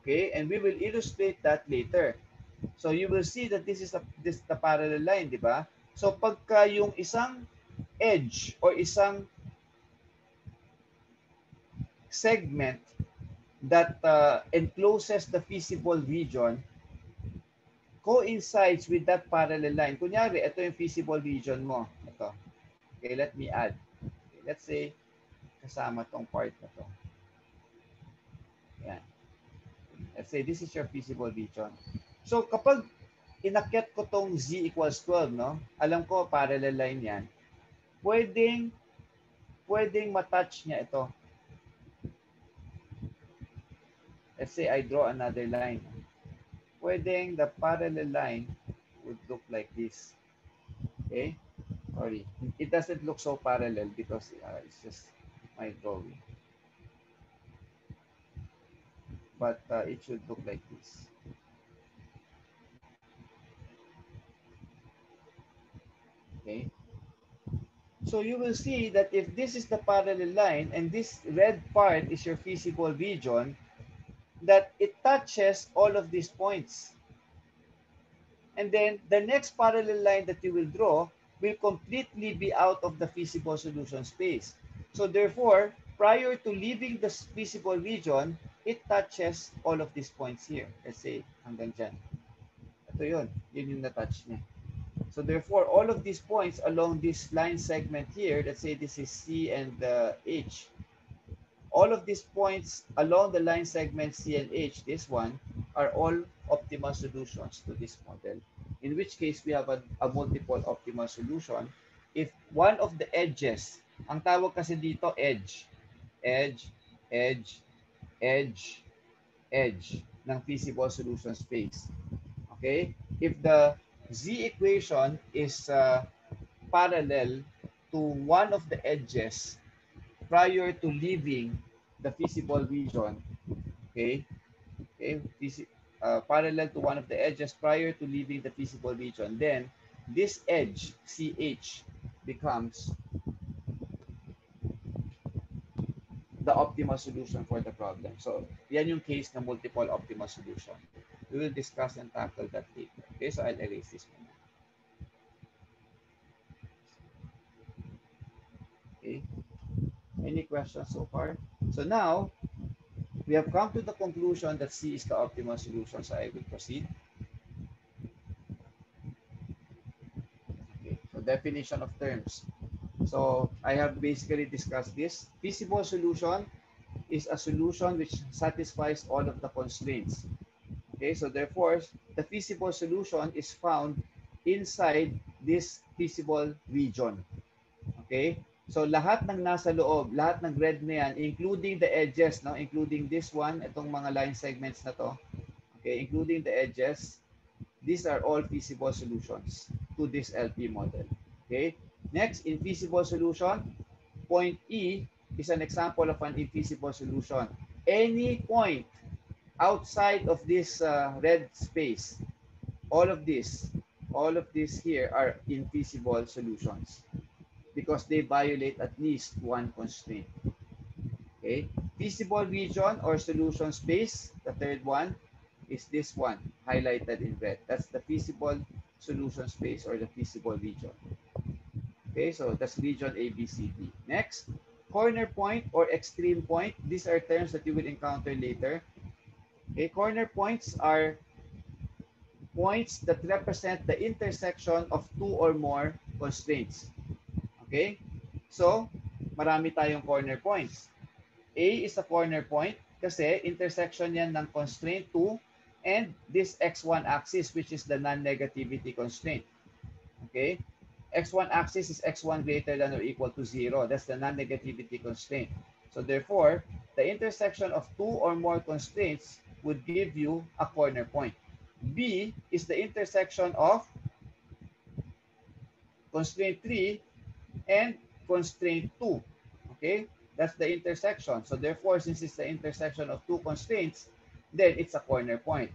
Okay, and we will illustrate that later. So you will see that this is the parallel line, di ba? So pagka yung isang edge or isang segment that encloses the feasible region coincides with that parallel line. Kunyari, ito yung feasible region mo. Ito. Okay, let me add. Okay, let's say, kasama tong part na to. Yan. Let's say, this is your feasible region. So, kapag inakyat ko tong z equals 12, no? Alam ko, parallel line yan. Pwedeng matouch niya ito. Let's say, I draw another line. Pwedeng the parallel line would look like this. Okay? Sorry. It doesn't look so parallel because it's just my drawing. But it should look like this. Okay? So you will see that if this is the parallel line and this red part is your feasible region, that it touches all of these points. And then the next parallel line that you will draw will completely be out of the feasible solution space. So therefore, prior to leaving the feasible region, it touches all of these points here. Let's say, hanggang dyan. Ito yun. Yun yung na-touch niya. So therefore, all of these points along this line segment here, let's say this is C and H, all of these points along the line segment C and H, this one, are all optimal solutions to this model. In which case, we have a multiple optimal solution. If one of the edges, ang tawag kasi dito, edge, edge, edge, edge, edge ng feasible solution space. Okay? If the Z equation is parallel to one of the edges prior to leaving the feasible region, okay, parallel to one of the edges prior to leaving the feasible region, then this edge, CH, becomes the optimal solution for the problem. So, yan yung case na multiple optimal solution. We will discuss and tackle that later. Okay, so I'll erase this one. Okay. Any questions so far? So now, we have come to the conclusion that C is the optimal solution, so I will proceed. Okay, so definition of terms. So I have basically discussed this. Feasible solution is a solution which satisfies all of the constraints. Okay, so therefore, the feasible solution is found inside this feasible region. Okay? So lahat ng nasa loob, lahat ng red na yan, including the edges, no? Including this one, itong mga line segments na to, okay, including the edges, these are all feasible solutions to this LP model. Okay? Next, infeasible solution, point E is an example of an infeasible solution. Any point outside of this red space, all of these here are infeasible solutions because they violate at least one constraint. Okay, feasible region or solution space, the third one is this one highlighted in red. That's the feasible solution space or the feasible region. Okay, so that's region A, B, C, D. Next, corner point or extreme point. These are terms that you will encounter later. Okay, corner points are points that represent the intersection of two or more constraints. Okay, so marami tayong corner points. A is a corner point kasi intersection yan ng constraint 2 and this x1 axis which is the non-negativity constraint. Okay, x1 axis is x1 greater than or equal to 0. That's the non-negativity constraint. So therefore, the intersection of two or more constraints would give you a corner point. B is the intersection of constraint 3 and constraint 2. Okay, that's the intersection. So therefore, since it's the intersection of two constraints, then it's a corner point.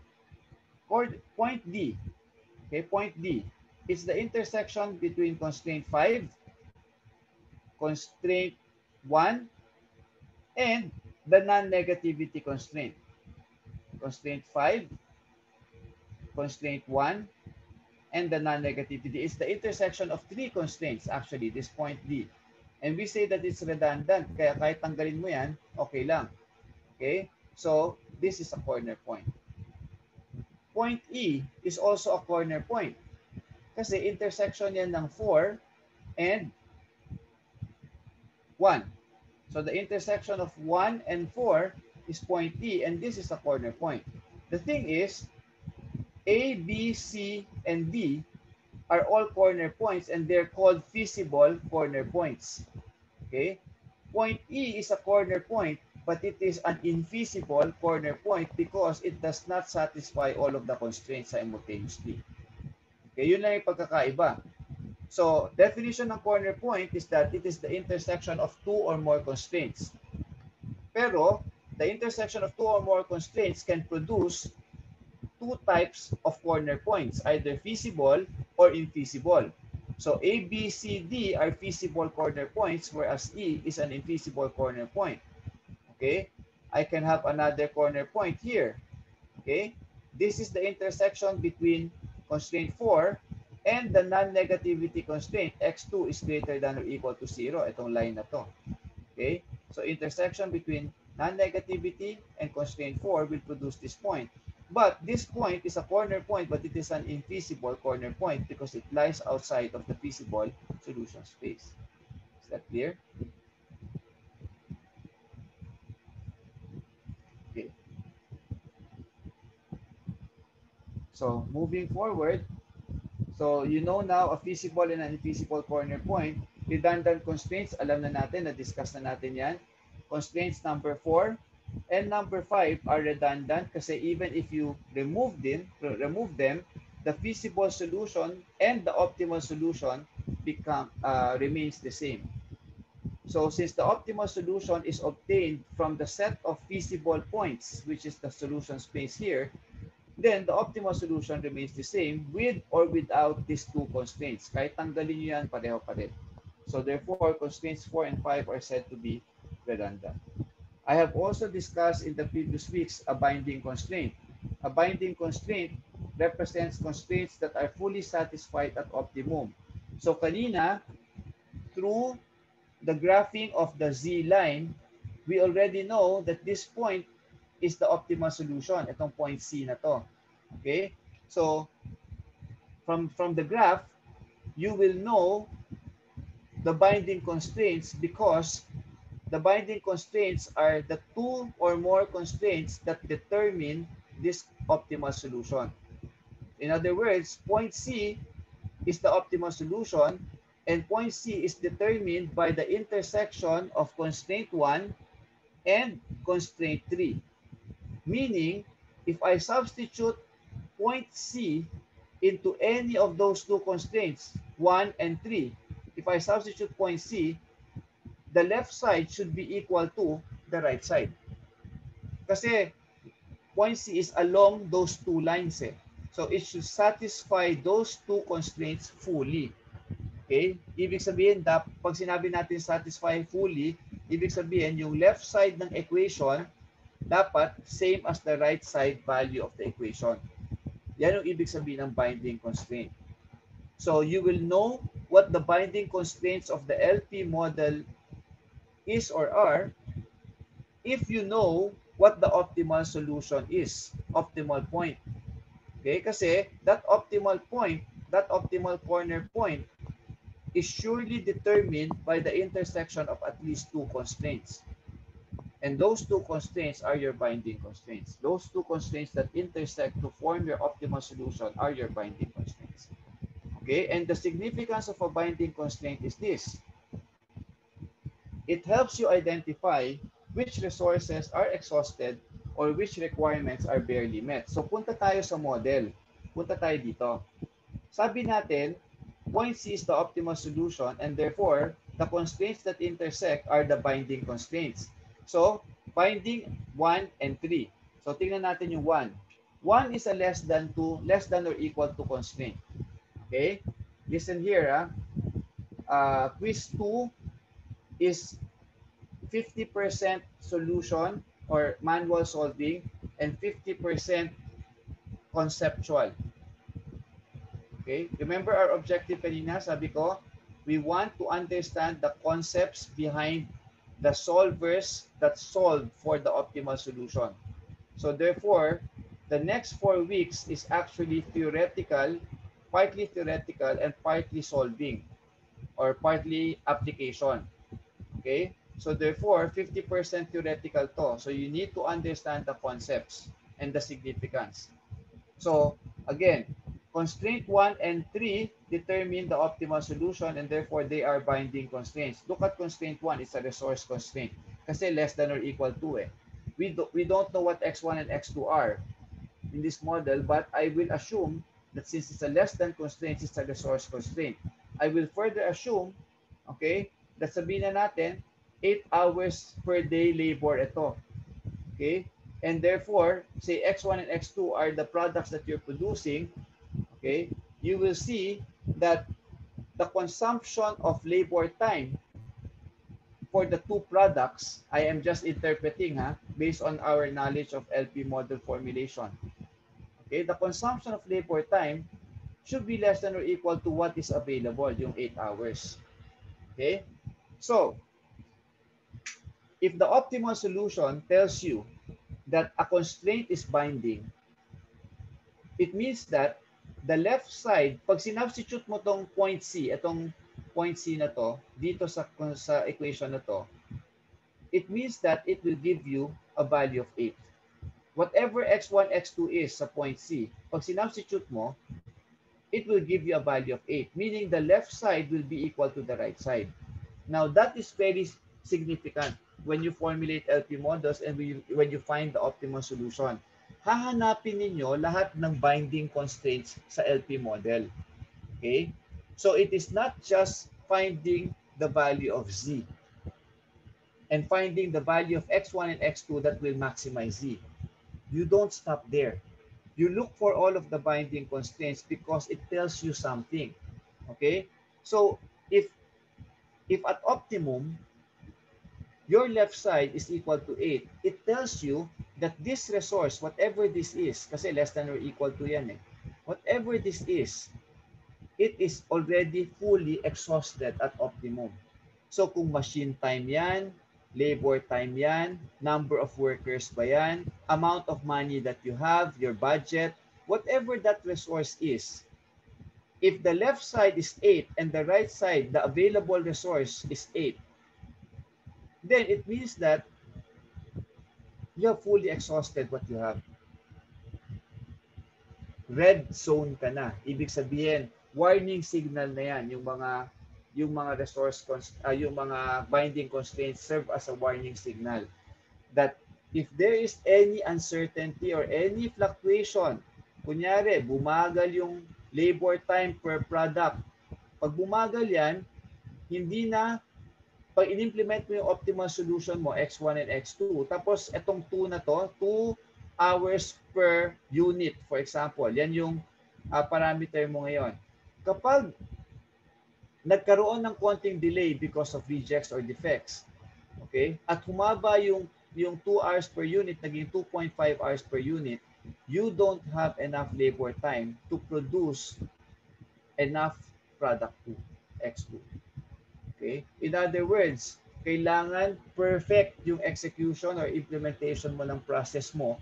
Point D, okay, point D is the intersection between constraint 5, constraint 1, and the non-negativity constraint. Constraint 5, constraint 1, and the non-negativity is the intersection of three constraints, actually, this point D. And we say that it's redundant, kaya kahit tanggalin mo yan, okay lang. Okay? So, this is a corner point. Point E is also a corner point. Kasi intersection yan ng 4 and 1. So, the intersection of 1 and 4 is point E, and this is a corner point. The thing is, A, B, C, and D are all corner points and they're called feasible corner points. Okay? Point E is a corner point, but it is an infeasible corner point because it does not satisfy all of the constraints simultaneously. Okay, yun lang yung pagkakaiba. So, definition ng corner point is that it is the intersection of two or more constraints. Pero, the intersection of two or more constraints can produce two types of corner points, either feasible or infeasible. So A, B, C, D are feasible corner points, whereas E is an infeasible corner point. Okay, I can have another corner point here. Okay, this is the intersection between constraint 4 and the non-negativity constraint. X2 is greater than or equal to 0. Itong line na to. Okay, so intersection between non-negativity and constraint 4 will produce this point. But this point is a corner point, but it is an infeasible corner point because it lies outside of the feasible solution space. Is that clear? Okay. So moving forward, so you know now a feasible and an infeasible corner point. Redundant constraints, alam na natin, na-discuss na natin yan. Constraints number 4 and number 5 are redundant kasi even if you remove them, the feasible solution and the optimal solution remains the same. So since the optimal solution is obtained from the set of feasible points, which is the solution space here, then the optimal solution remains the same with or without these two constraints. Kahit tanggalin nyo yan, pareho pa rin. So therefore, constraints 4 and 5 are said to be redundant. I have also discussed in the previous weeks a binding constraint. A binding constraint represents constraints that are fully satisfied at optimum. So kanina, through the graphing of the Z line, we already know that this point is the optimal solution. Itong point C na to. Okay? So from the graph, you will know the binding constraints because the binding constraints are the two or more constraints that determine this optimal solution. In other words, point C is the optimal solution, and point C is determined by the intersection of constraint 1 and constraint 3. Meaning, if I substitute point C into any of those two constraints, 1 and 3, if I substitute point C, the left side should be equal to the right side. Kasi point C is along those two lines eh. So it should satisfy those two constraints fully. Okay? Ibig sabihin, pag sinabi natin satisfy fully, ibig sabihin yung left side ng equation dapat same as the right side value of the equation. Yan yung ibig sabihin ng binding constraint. So you will know what the binding constraints of the LP model is or are if you know what the optimal solution is, optimal point. Okay? Kasi that optimal point, that optimal corner point is surely determined by the intersection of at least two constraints. And those two constraints are your binding constraints. Those two constraints that intersect to form your optimal solution are your binding constraints. Okay? And the significance of a binding constraint is this. It helps you identify which resources are exhausted or which requirements are barely met. So punta tayo sa model. Punta tayo dito. Sabi natin, point C is the optimal solution and therefore, the constraints that intersect are the binding constraints. So, binding 1 and 3. So, tingnan natin yung 1. 1 is a less than or equal to constraint. Okay? Listen here. Quiz 2 is 50% solution or manual solving and 50% conceptual. Okay? Remember our objective kanina, sabi ko, we want to understand the concepts behind the solvers that solve for the optimal solution. So therefore, the next 4 weeks is actually theoretical, partly theoretical and partly solving or partly application. Okay? So therefore, 50% theoretical to. So you need to understand the concepts and the significance. So again, constraint 1 and 3 determine the optimal solution and therefore they are binding constraints. Look at constraint 1, it's a resource constraint. Kasi less than or equal to eh. We don't know what x1 and x2 are in this model, but I will assume that since it's a less than constraint, it's a resource constraint. I will further assume, okay, that sabihin na natin, 8 hours per day labor ito. Okay? And therefore, say x1 and x2 are the products that you're producing, okay, you will see that the consumption of labor time for the two products, I am just interpreting based on our knowledge of LP model formulation. Okay, the consumption of labor time should be less than or equal to what is available, yung 8 hours. Okay, so if the optimal solution tells you that a constraint is binding, it means that the left side, pag sinubstitute mo tong point C, itong point C na to, dito sa equation na to, it means that it will give you a value of 8. Whatever x1, x2 is sa point C, pag sinubstitute mo, it will give you a value of 8, meaning the left side will be equal to the right side. Now, that is very significant when you formulate LP models and when you find the optimal solution. Hahanapin ninyo lahat ng binding constraints sa LP model. Okay? So it is not just finding the value of Z and finding the value of x1 and x2 that will maximize Z. You don't stop there. You look for all of the binding constraints because it tells you something. Okay? So if at optimum, your left side is equal to 8, it tells you that this resource, whatever this is, kasi less than or equal to yan eh, whatever this is, it is already fully exhausted at optimum. So kung machine time yan, labor time yan, number of workers ba yan, amount of money that you have, your budget, whatever that resource is, if the left side is 8 and the right side, the available resource is 8, then it means that you have fully exhausted what you have. Red zone ka na. Ibig sabihin, warning signal na yan, yung mga yung mga binding constraints serve as a warning signal that if there is any uncertainty or any fluctuation, kunyari bumagal yung labor time per product, pag bumagal yan, hindi na, pag in-implement mo yung optimal solution mo, X1 and X2, tapos itong 2 na to, 2 hours per unit, for example, yan yung parameter mo ngayon. Kapag nagkaroon ng konting delay because of rejects or defects, okay, at humaba yung 2 hours per unit, naging 2.5 hours per unit, you don't have enough labor time to produce enough product 2, X2. Okay? In other words, kailangan perfect yung execution or implementation mo ng process mo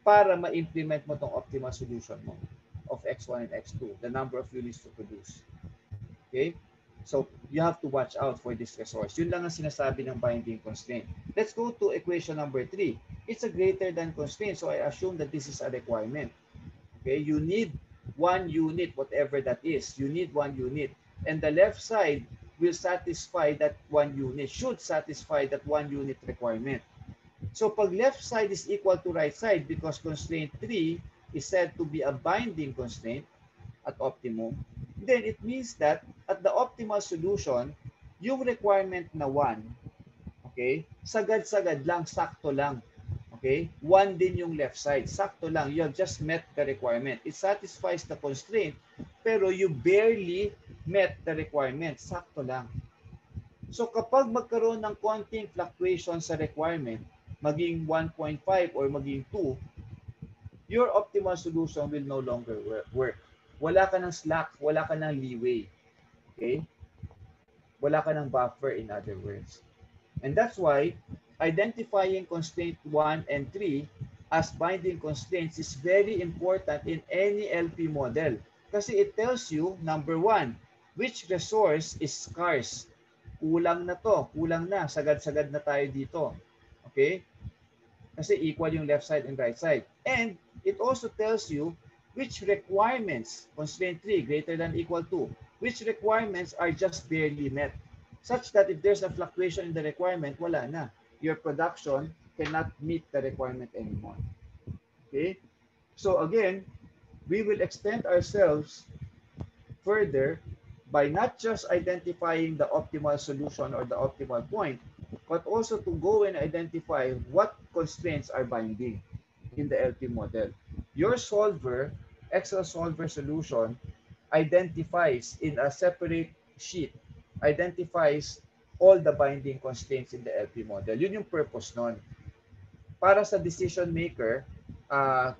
para ma-implement mo tong optimal solution mo of X1 and X2, the number of units to produce. Okay? So, you have to watch out for this resource. Yun lang ang sinasabi ng binding constraint. Let's go to equation number 3. It's a greater than constraint, so I assume that this is a requirement. Okay? You need 1 unit, whatever that is. You need 1 unit. And the left side will satisfy that 1 unit, should satisfy that 1 unit requirement. So pag left side is equal to right side, because constraint 3 is said to be a binding constraint at optimum, then it means that at the optimal solution, yung requirement na 1, okay, sagad-sagad lang, sakto lang. Okay? 1 din yung left side. Sakto lang. You have just met the requirement. It satisfies the constraint, pero you barely met the requirement. Sakto lang. So kapag magkaroon ng konting fluctuation sa requirement, maging 1.5 or maging 2, your optimal solution will no longer work. Wala ka ng slack, wala ka ng leeway. Okay? Wala ka ng buffer, in other words. And that's why identifying constraint 1 and 3 as binding constraints is very important in any LP model. Kasi it tells you, number 1, which resource is scarce. Kulang na to, kulang na, sagad-sagad na tayo dito. Okay? Kasi equal yung left side and right side. And it also tells you which requirements, constraint 3 greater than equal to, which requirements are just barely met. Such that if there's a fluctuation in the requirement, wala na. Your production cannot meet the requirement anymore. Okay? So again, we will extend ourselves further by not just identifying the optimal solution or the optimal point, but also to go and identify what constraints are binding in the LP model. Your solver, Excel solver solution, identifies in a separate sheet, identifies all the binding constraints in the LP model. Yun yung purpose nun. Para sa decision maker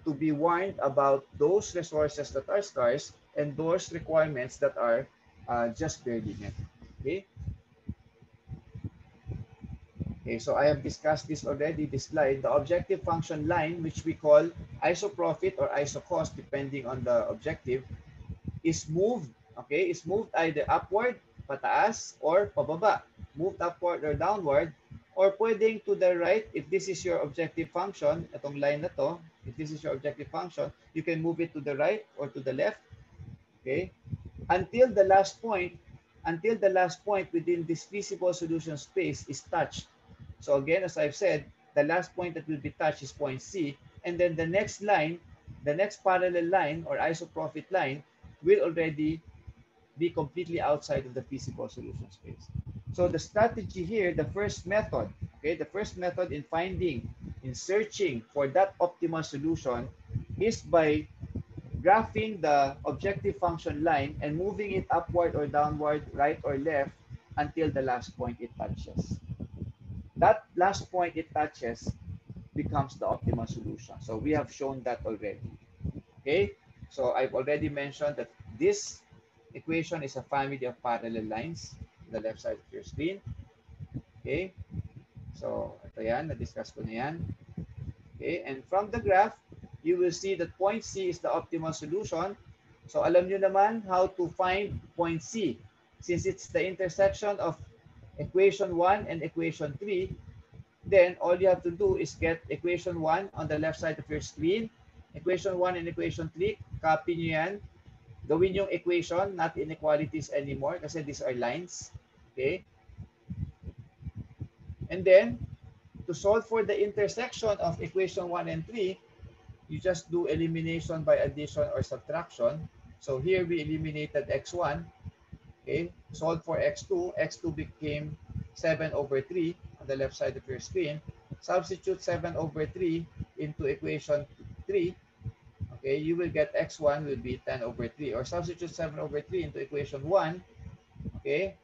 to be warned about those resources that are scarce and those requirements that are just barely met. Okay? Okay, so I have discussed this already, this slide. The objective function line, which we call isoprofit or isocost, depending on the objective, is moved, okay, is moved either upward, pataas, or pababa. Moved upward or downward, or pwedeng to the right. If this is your objective function, itong line na to, if this is your objective function, you can move it to the right or to the left, okay, until the last point within this feasible solution space is touched. So again, as I've said, the last point that will be touched is point C, and then the next line, the next parallel line or isoprofit line will already be completely outside of the feasible solution space. So the strategy here, the first method, okay, the first method in finding, in searching for that optimal solution is by graphing the objective function line and moving it upward or downward, right or left, until the last point it touches. That last point it touches becomes the optimal solution. So we have shown that already. Okay, so I've already mentioned that this equation is a family of parallel lines on the left side of your screen. Okay, so ito yan, na-discuss ko na yan. Okay, and from the graph, you will see that point C is the optimal solution. So alam nyo naman how to find point C. Since it's the intersection of equation 1 and equation 3, then all you have to do is get equation 1 on the left side of your screen, equation 1 and equation 3, copy nyo yan, Gawin yung equation, not inequalities anymore kasi these are lines. Okay? And then, to solve for the intersection of equation 1 and 3, you just do elimination by addition or subtraction. So here we eliminated x1. Okay, solve for x2. x2 became 7 over 3 on the left side of your screen. Substitute 7 over 3 into equation 3. Okay, you will get x1 will be 10 over 3. Or substitute 7 over 3 into equation 1. Okay,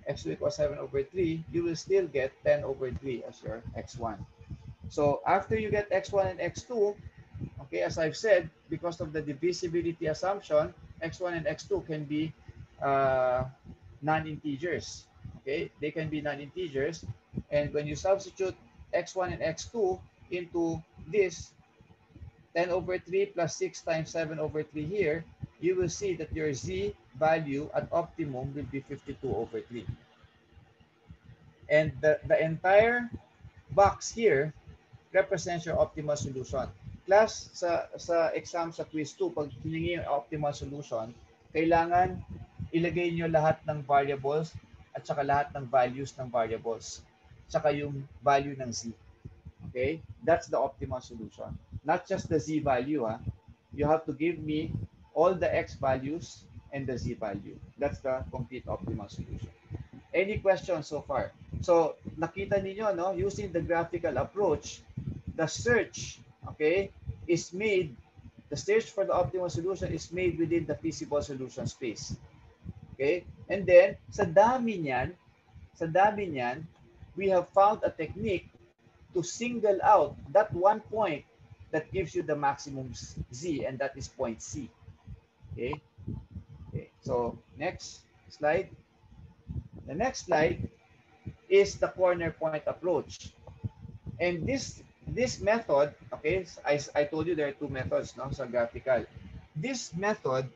x2 equals 7 over 3. You will still get 10 over 3 as your x1. So after you get x1 and x2, okay, as I've said, because of the divisibility assumption, x1 and x2 can be non-integers. Okay, they can be non-integers. And when you substitute x1 and x2 into this, 10 over 3 plus 6 times 7 over 3 here, you will see that your z value at optimum will be 52 over 3. And the entire box here represents your optimal solution. Class, sa exam sa quiz 2, pag hiningi yung optimal solution, kailangan ilagay nyo lahat ng variables at saka lahat ng values ng variables. Saka yung value ng z. Okay? That's the optimal solution. Not just the z value. You have to give me all the x values and the z value. That's the complete optimal solution. Any questions so far? So, nakita niyo, no? Using the graphical approach, the search, okay, is made, the search for the optimal solution is made within the feasible solution space. Okay? And then, sa dami niyan, we have found a technique to single out that one point that gives you the maximum z, and that is point C. Okay? Okay. So, next slide. The next slide is the corner point approach. And this method, okay, I told you there are two methods, no, sa graphical. This method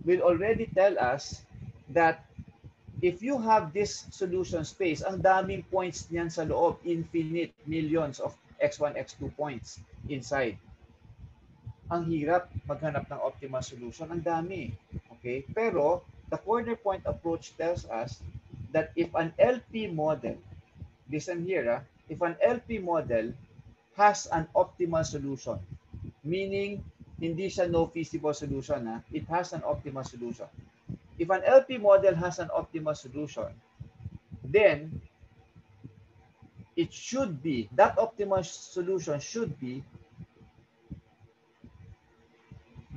will already tell us that if you have this solution space, ang daming points niyan sa loob, infinite millions of x1, x2 points inside. Ang hirap maghanap ng optimal solution, ang dami. Okay? Pero the corner point approach tells us that if an LP model, listen here, if an LP model has an optimal solution, meaning hindi siya no feasible solution, it has an optimal solution. If an LP model has an optimal solution, then it should be, that optimal solution should be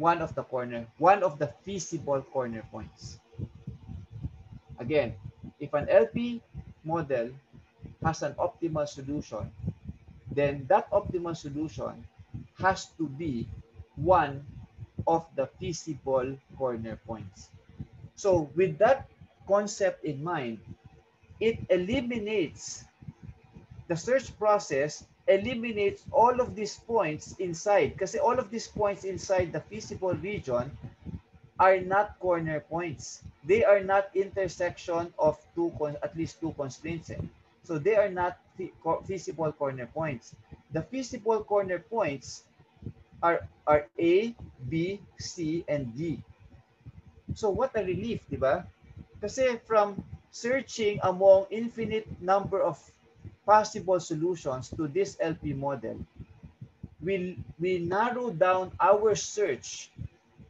one of the feasible corner points. Again, if an LP model has an optimal solution, then that optimal solution has to be one of the feasible corner points. So with that concept in mind, it eliminates, the search process eliminates all of these points inside, kasi all of these points inside the feasible region are not corner points. They are not intersection of at least two constraints. So they are not feasible corner points. The feasible corner points are A, B, C, and D. So what a relief, di ba? Kasi from searching among infinite number of possible solutions to this LP model, we narrow down our search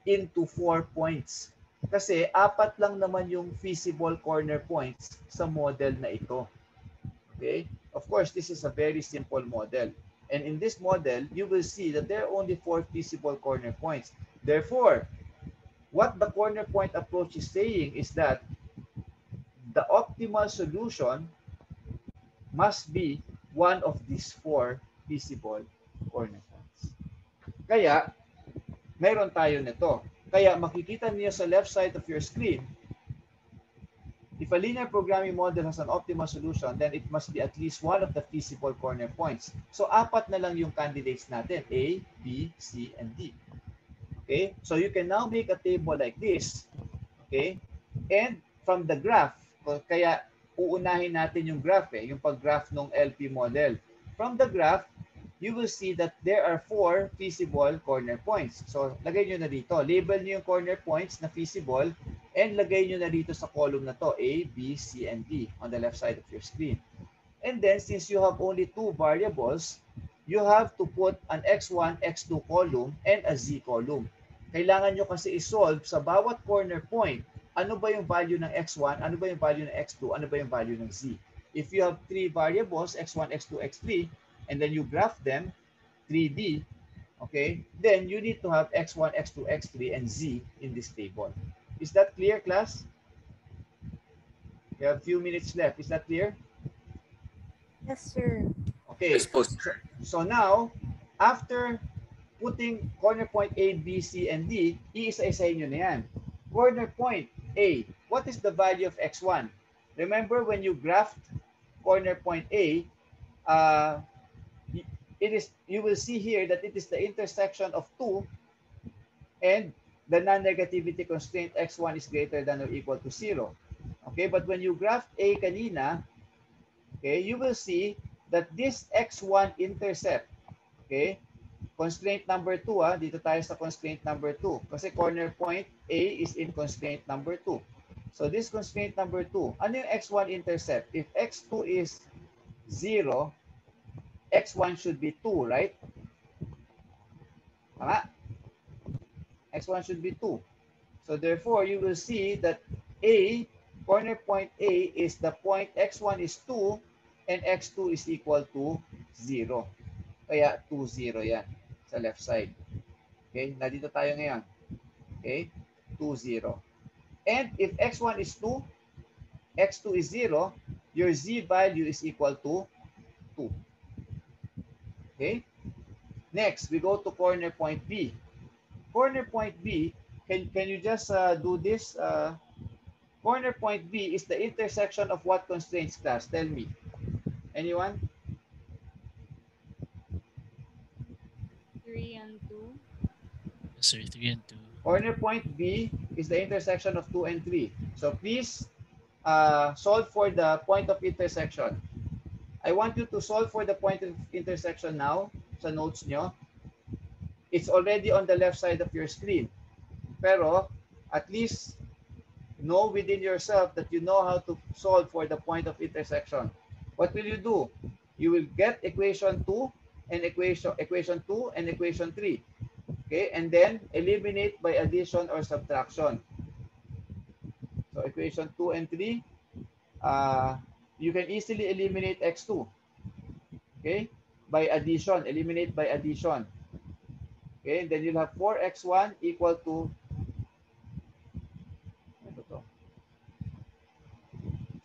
into 4 points. Kasi 4 lang naman yung feasible corner points sa model na ito. Okay? Of course, this is a very simple model. And in this model, you will see that there are only 4 feasible corner points. Therefore, what the corner point approach is saying is that the optimal solution must be one of these 4 feasible corner points. Kaya, meron tayo nito. Kaya makikita niyo sa left side of your screen, if a linear programming model has an optimal solution, then it must be at least one of the feasible corner points. So 4 na lang yung candidates natin, A, B, C, and D. Okay? So you can now make a table like this. Okay? And from the graph, kaya uunahin natin yung graph, yung pag-graph ng LP model. From the graph, you will see that there are 4 feasible corner points. So, lagay nyo na dito. Label nyo yung corner points na feasible and lagay nyo na dito sa column na to, A, B, C, and D on the left side of your screen. And then, since you have only 2 variables, you have to put an x1, x2 column and a z column. Kailangan nyo kasi isolve sa bawat corner point, ano ba yung value ng x1, ano ba yung value ng x2, ano ba yung value ng z. If you have 3 variables, x1, x2, x3, and then you graph them, 3D, okay, then you need to have x1, x2, x3, and z in this table. Is that clear, class? We have a few minutes left. Is that clear? Yes, sir. Okay, Yes po, sir. so now, after putting corner point A, B, C, and D, iisa-isahin nyo na yan. Corner point A, what is the value of x1? Remember when you graphed corner point A, you will see here that it is the intersection of 2 and the non-negativity constraint x1 is greater than or equal to 0. Okay, but when you graph A kanina, okay, you will see that this x1 intercept, okay, constraint number 2, dito tayo sa constraint number 2 kasi corner point A is in constraint number 2. So this constraint number 2, ano yung x1 intercept? If x2 is 0, x1 should be 2, right? Tama? X1 should be 2. So therefore, you will see that A, corner point A is the point x1 is 2 and x2 is equal to 0. Kaya 2, 0 yan sa left side. Okay, nandito tayo ngayon. Okay, 2, 0. And if x1 is 2, x2 is 0, your z value is equal to 2. Okay, next we go to corner point B. Corner point B, can you just do this? Corner point B is the intersection of what constraints, class? Tell me. Anyone? 3 and 2. Yes, sir, 3 and 2. Corner point B is the intersection of 2 and 3. So please solve for the point of intersection. I want you to solve for the point of intersection now sa notes nyo. It's already on the left side of your screen. Pero at least know within yourself that you know how to solve for the point of intersection. What will you do? You will get equation 2 and equation 2 and equation 3. Okay, and then eliminate by addition or subtraction. So equation 2 and 3, you can easily eliminate x2. Okay, by addition, eliminate by addition. Okay, and then you'll have 4x1 equal to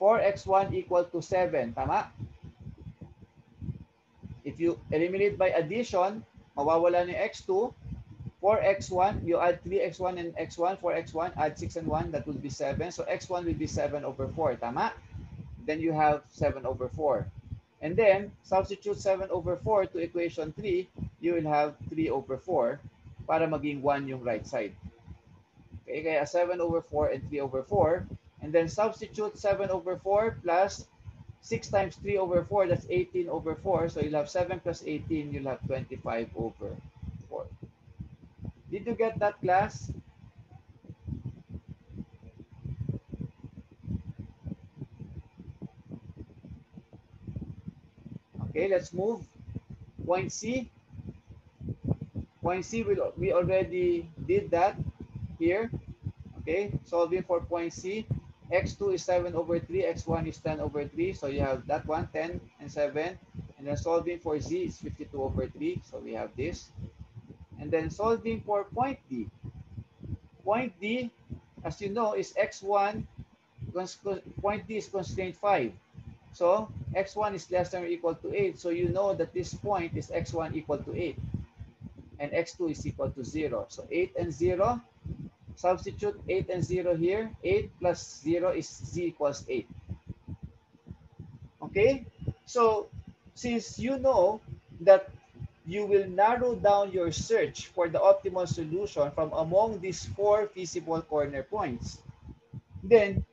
4x1 equal to 7. Tama? If you eliminate by addition, mawawala ni x2. 4x1, you add 3x1 and x1, 4x1, add 6 and 1, that will be 7. So x1 will be 7 over 4. Tama? Then you have 7 over 4. And then, substitute 7 over 4 to equation 3, you will have 3 over 4 para maging 1 yung right side. Okay, kaya 7 over 4 and 3 over 4. And then substitute 7 over 4 plus 6 times 3 over 4, that's 18 over 4. So you'll have 7 plus 18, you'll have 25 over 4. Did you get that, class? Okay, let's move. Point C. Point C, we already did that here. Okay, solving for point C. X2 is 7 over 3, x1 is 10 over 3. So you have that one, 10 and 7. And then solving for Z is 52 over 3. So we have this. And then solving for point D. Point D, as you know, is x1. Point D is constraint 5. So x1 is less than or equal to 8. So you know that this point is x1 equal to 8. And x2 is equal to 0. So 8 and 0. Substitute 8 and 0 here. 8 plus 0 is z equals 8. Okay? So since you know that you will narrow down your search for the optimal solution from among these 4 feasible corner points, then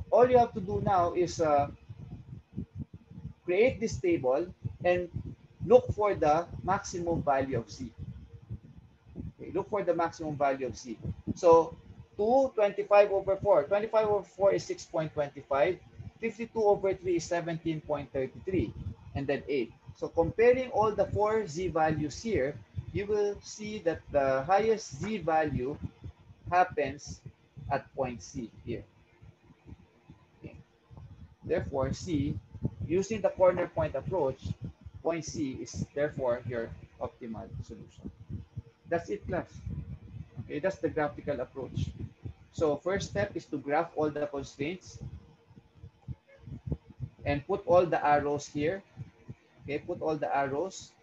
all you have to do now is create this table and look for the maximum value of Z. Okay, look for the maximum value of Z. So 2, 25 over 4. 25 over 4 is 6.25. 52 over 3 is 17.33. And then 8. So comparing all the 4 Z values here, you will see that the highest Z value happens at point C here. Okay. Therefore, C, using the corner point approach, point C is therefore your optimal solution. That's it, class. Okay, that's the graphical approach. So first step is to graph all the constraints and put all the arrows here. Okay, put all the arrows,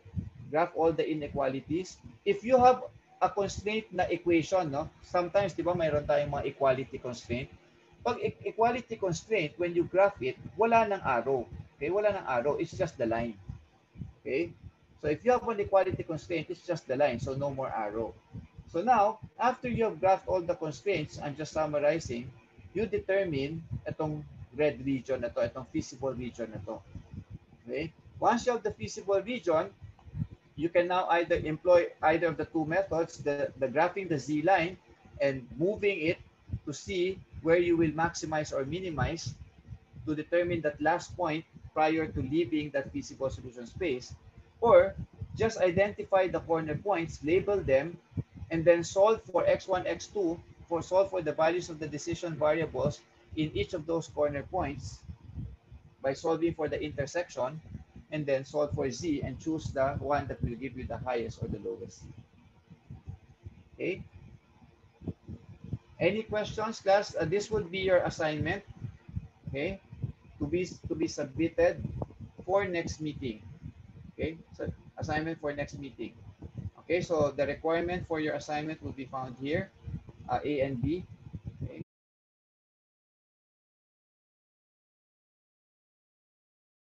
graph all the inequalities. If you have a constraint na equation, no? Sometimes, di ba, mayroon tayong mga equality constraint. Pag equality constraint, when you graph it, wala ng arrow. Okay, wala ng arrow. It's just the line. Okay? So if you have an equality constraint, it's just the line. So no more arrow. So now, after you have graphed all the constraints, I'm just summarizing, you determine itong red region na to, itong feasible region na to. Okay? Once you have the feasible region, you can now either employ either of the two methods, the graphing the Z line and moving it to see where you will maximize or minimize to determine that last point prior to leaving that feasible solution space, or just identify the corner points, label them, and then solve for x1, x2, solve for the values of the decision variables in each of those corner points by solving for the intersection, and then solve for Z and choose the one that will give you the highest or the lowest Z. Okay? Any questions, class? This would be your assignment, okay, to be submitted for next meeting. Okay, so assignment for next meeting. Okay, so the requirement for your assignment will be found here, A and B.